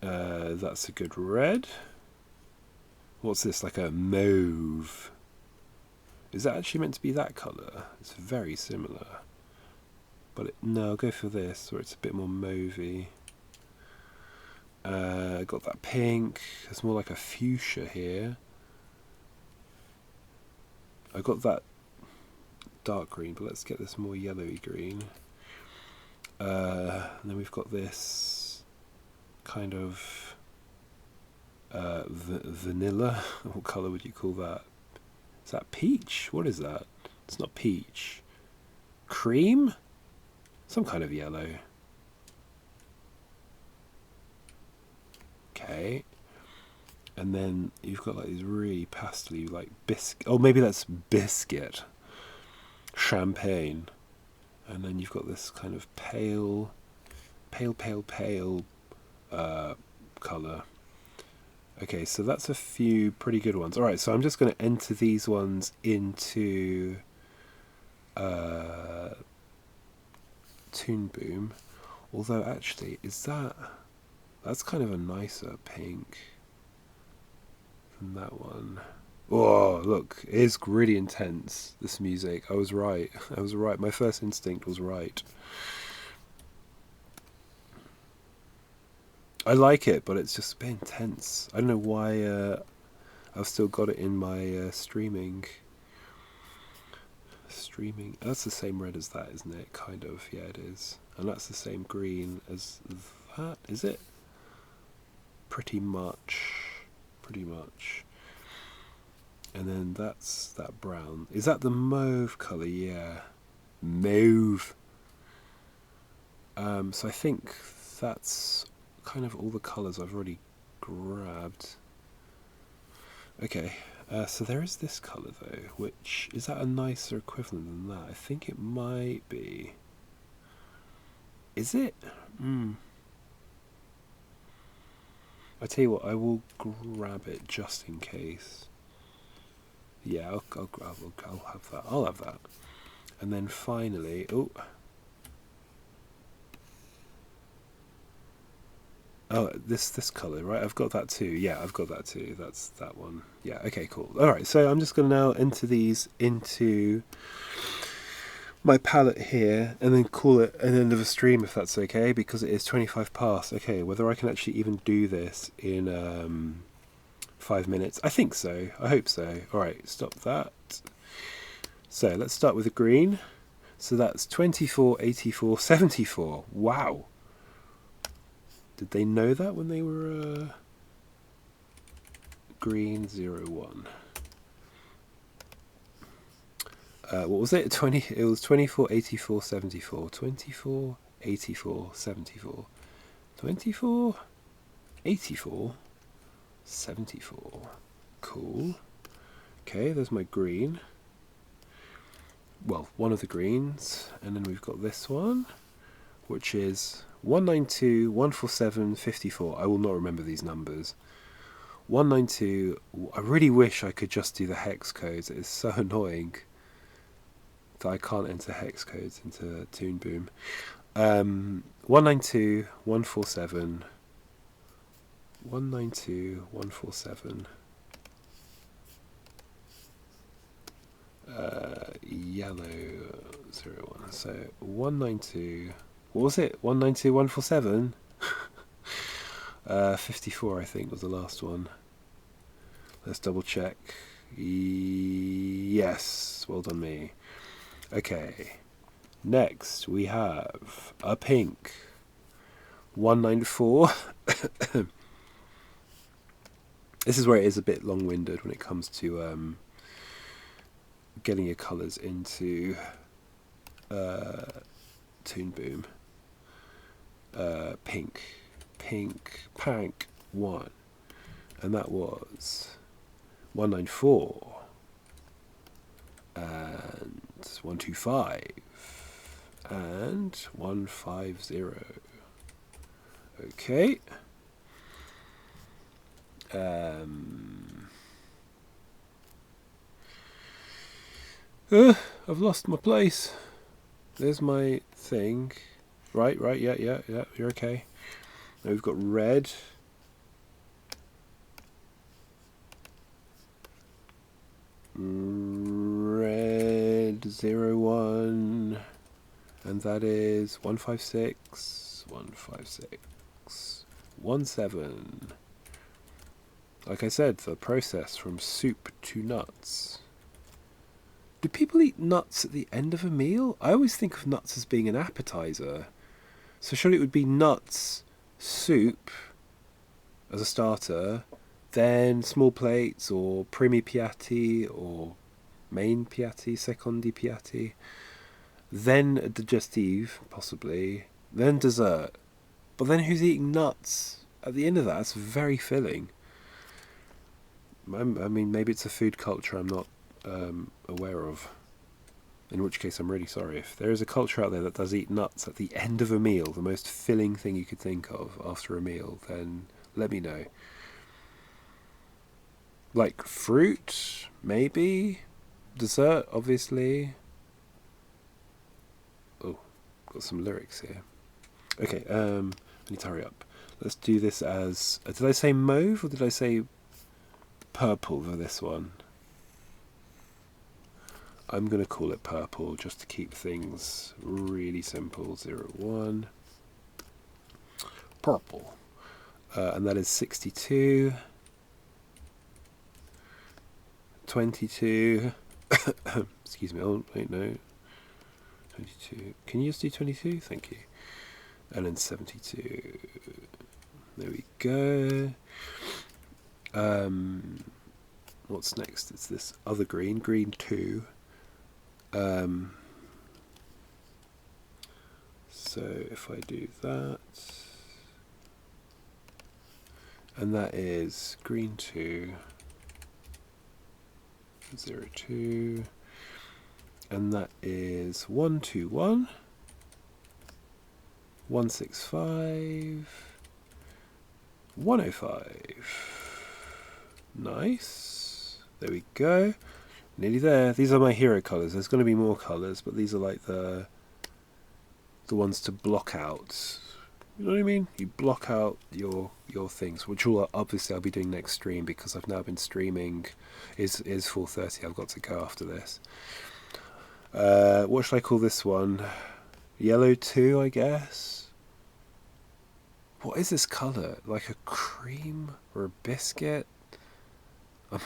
That's a good red. What's this, like a mauve? Is that actually meant to be that colour? It's very similar. But no, I'll go for this, where it's a bit more mauvey. Got that pink. It's more like a fuchsia here. I got that dark green, but let's get this more yellowy green. And then we've got this kind of vanilla. What colour would you call that? Is that peach? What is that? It's not peach. Cream? Some kind of yellow. Okay. And then you've got like these really pastel-y, like biscuit. Oh, maybe that's biscuit. Champagne. And then you've got this kind of pale colour. Okay, so that's a few pretty good ones. Alright, so I'm just going to enter these ones into Toon Boom. Although actually, that's kind of a nicer pink than that one. Oh, look, it is really intense, this music. I was right. I was right. My first instinct was right. I like it, but it's just a bit intense. I don't know why I've still got it in my streaming. That's the same red as that, isn't it? Kind of. Yeah, it is. And that's the same green as that, is it? Pretty much. And then that's that brown. Is that the mauve colour? Yeah. Mauve. So I think that's kind of all the colours I've already grabbed. Okay, so there is this colour though, which, is that a nicer equivalent than that? I think it might be. Is it? I tell you what, I will grab it just in case. Yeah, I'll have that. I'll have that. And then finally, this colour, right? I've got that too. Yeah, I've got that too. That's that one. Yeah, okay, cool. Alright, so I'm just going to now enter these into my palette here and then call it an end of a stream if that's okay, because it is 25 past. Okay, whether I can actually even do this in 5 minutes. I think so. I hope so. Alright, stop that. So let's start with the green. So that's 24, 84, 74. Wow. Did they know that when they were green 01? What was it? It was 24, 84, 74. 24, 84, 74. 24, 84, 74. Cool. Okay, there's my green. Well, one of the greens. And then we've got this one, which is 192, 147, 54. I will not remember these numbers. 192. I really wish I could just do the hex codes. It is so annoying that I can't enter hex codes into Toon Boom. 192, 147. 192, 147. Yellow 01. So 192. What was it? 192, 147? 54, I think, was the last one. Let's double check. Yes, well done me. Okay, next we have a pink. 194. This is where it is a bit long-winded when it comes to getting your colours into Toon Boom. Pink 1, and that was 194 and 125 and 150. Okay. I've lost my place. There's my thing. Right, yeah, you're okay. Now we've got red. Red 01. And that is 156, 156, 17. Like I said, the process from soup to nuts. Do people eat nuts at the end of a meal? I always think of nuts as being an appetizer. So surely it would be nuts, soup as a starter, then small plates or primi piatti or main piatti, secondi piatti, then a digestive, possibly, then dessert. But then who's eating nuts at the end of that? That's very filling. I mean, maybe it's a food culture I'm not aware of. In which case, I'm really sorry. If there is a culture out there that does eat nuts at the end of a meal, the most filling thing you could think of after a meal, then let me know. Like fruit, maybe. Dessert, obviously. Oh, got some lyrics here. Okay, I need to hurry up. Let's do this as... did I say mauve or did I say purple for this one? I'm going to call it purple just to keep things really simple. 01. Purple. And that is 62. 22. Excuse me. Oh, wait, no. 22. Can you just do 22? Thank you. And then 72. There we go. What's next? It's this other green. Green 2. So if I do that, and that is green 2, 02, and that is 121, 165, 105. Nice. There we go. Nearly there. These are my hero colours. There's going to be more colours, but these are like the ones to block out. You know what I mean? You block out your things, which will obviously I'll be doing next stream because I've now been streaming. Is 4:30. I've got to go after this. What should I call this one? Yellow 2, I guess. What is this colour? Like a cream or a biscuit?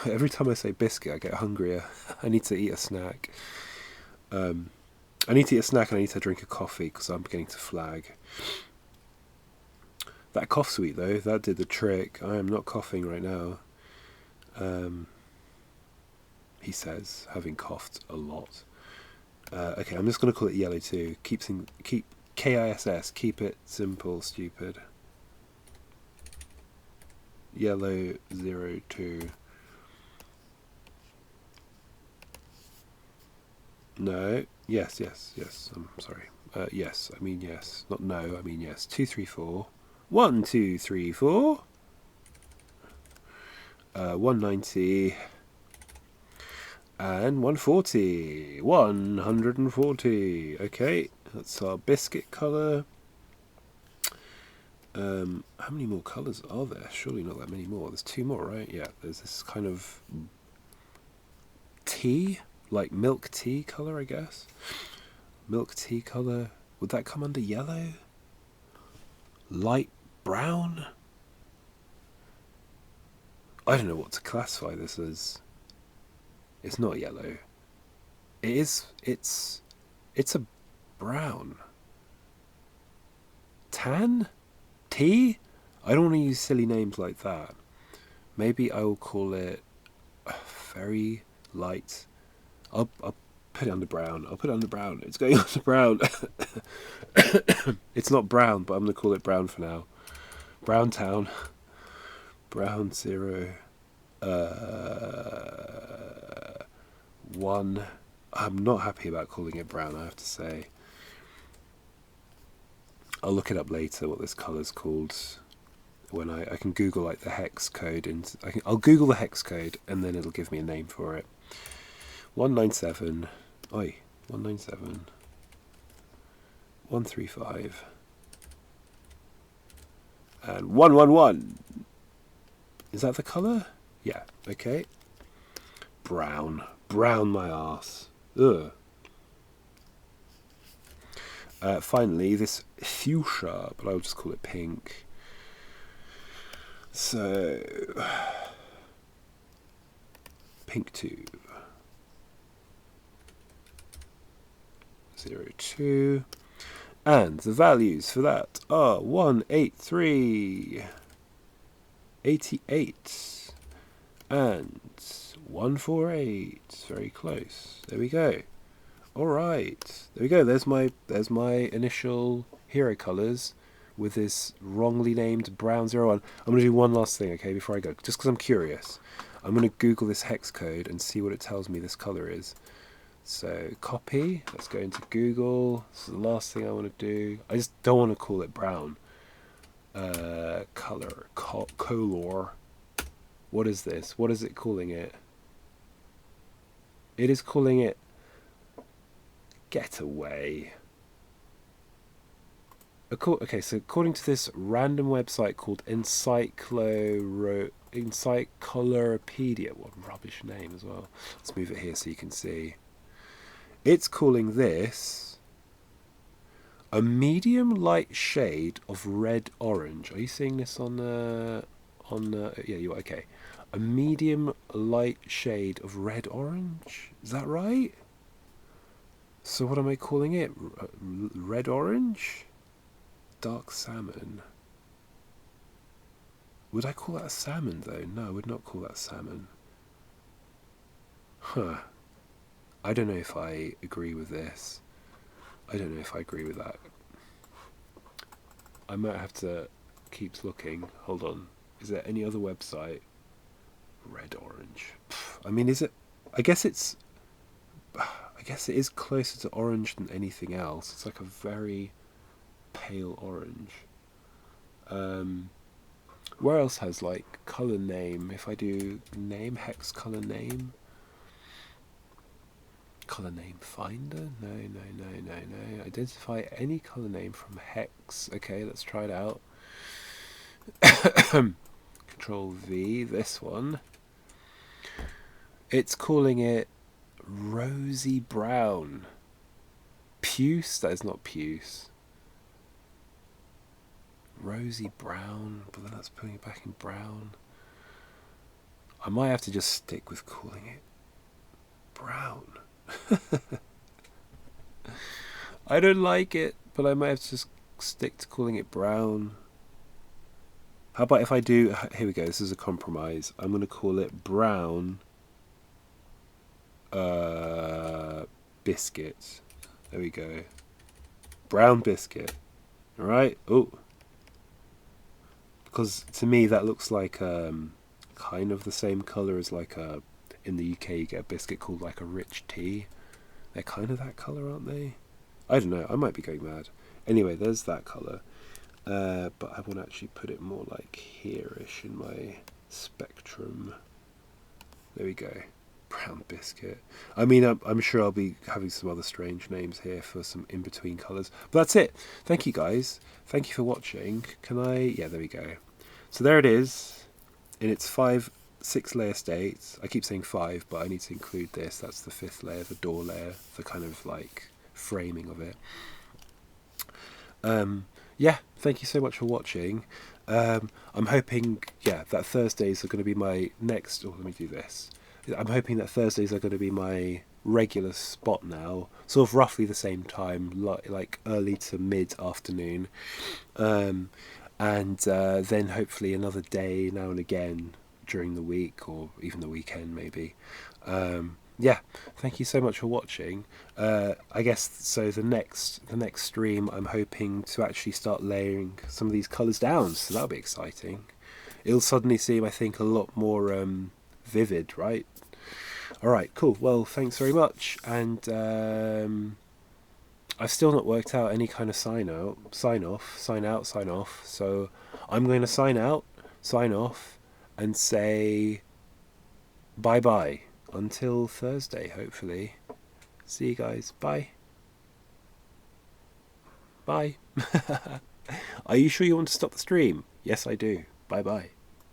Every time I say biscuit, I get hungrier. I need to eat a snack. I need to eat a snack and I need to drink a coffee because I'm beginning to flag. That cough sweet though, that did the trick. I am not coughing right now. He says, having coughed a lot. Okay, I'm just going to call it yellow 2. Keep KISS, keep it simple, stupid. Yellow 02. No. Yes. I'm sorry. Yes. I mean yes. Not no. I mean yes. 2, 3, 4. 1, 2, 3, 4. 190. And 140. 140. Okay. That's our biscuit colour. How many more colours are there? Surely not that many more. There's 2 more, right? Yeah. There's this kind of tea. Like milk tea colour, I guess. Milk tea colour. Would that come under yellow? Light brown? I don't know what to classify this as. It's not yellow. It's a brown. Tan? Tea? I don't want to use silly names like that. Maybe I will call it very light. I'll put it under brown. It's going under brown. It's not brown, but I'm going to call it brown for now. Brown Town. Brown 0. 1. I'm not happy about calling it brown, I have to say. I'll look it up later what this colour's called. When I can Google like the hex code, and I'll Google the hex code and then it'll give me a name for it. 197, 197, 135, and 111. Is that the colour? Yeah, okay. Brown my arse. Ugh. Finally, this fuchsia, but I'll just call it pink. So, pink 2. 02, and the values for that are 183, 88, and 148. Very close. There we go. All right. There we go. There's my initial hero colours with this wrongly named brown 01. I'm going to do one last thing, okay, before I go, just because I'm curious. I'm going to Google this hex code and see what it tells me this colour is. So copy, let's go into Google. This is the last thing I want to do. I just don't want to call it brown. Color, color. What is this? What is it calling it? It is calling it Getaway. Okay, so according to this random website called Encyclopedia, what rubbish name as well. Let's move it here so you can see. It's calling this a medium light shade of red orange. Are you seeing this on yeah, you okay? A medium light shade of red orange. Is that right? So what am I calling it? Red orange? Dark salmon. Would I call that a salmon though? No, I would not call that salmon. Huh. I don't know if I agree with this. I don't know if I agree with that. I might have to keep looking. Hold on. Is there any other website? Red orange. I mean, is it? I guess it's. I guess it is closer to orange than anything else. It's like a very pale orange. Where else has like color name? If I do name, hex color name. Color name finder? No. Identify any color name from hex. Okay, let's try it out. Control V, this one. It's calling it rosy brown. Puce? That is not puce. Rosy brown, but then that's putting it back in brown. I might have to just stick with calling it brown. I don't like it, but I might have to just stick to calling it brown. How about if I do... Here we go, this is a compromise. I'm going to call it brown biscuit. There we go. Brown biscuit. Alright? Oh. Because to me that looks like kind of the same colour as like a... In the UK you get a biscuit called like a rich tea. They're kind of that colour, aren't they? I don't know, I might be going mad. Anyway, there's that colour. But I want to actually put it more like here-ish in my spectrum. There we go. Brown biscuit. I mean, I'm sure I'll be having some other strange names here for some in-between colours. But that's it. Thank you, guys. Thank you for watching. Can I... Yeah, there we go. So there it is. In its 6 layer state. I keep saying 5, but I need to include this. That's the 5th layer, the door layer, the kind of like framing of it. Yeah, thank you so much for watching. I'm hoping, yeah, that Thursdays are going to be my next... Oh, let me do this. I'm hoping that Thursdays are going to be my regular spot now, sort of roughly the same time, like early to mid-afternoon. And then hopefully another day now and again during the week, or even the weekend maybe. Yeah, thank you so much for watching. I guess so. The next stream, I'm hoping to actually start layering some of these colours down, so that'll be exciting. It'll suddenly seem, I think, a lot more vivid, right? All right, cool. Well, thanks very much, and I've still not worked out any kind of sign out, sign off. So I'm going to sign out, sign off, and say bye bye. Until Thursday, hopefully. See you guys. Bye. Bye. Are you sure you want to stop the stream? Yes, I do. Bye bye.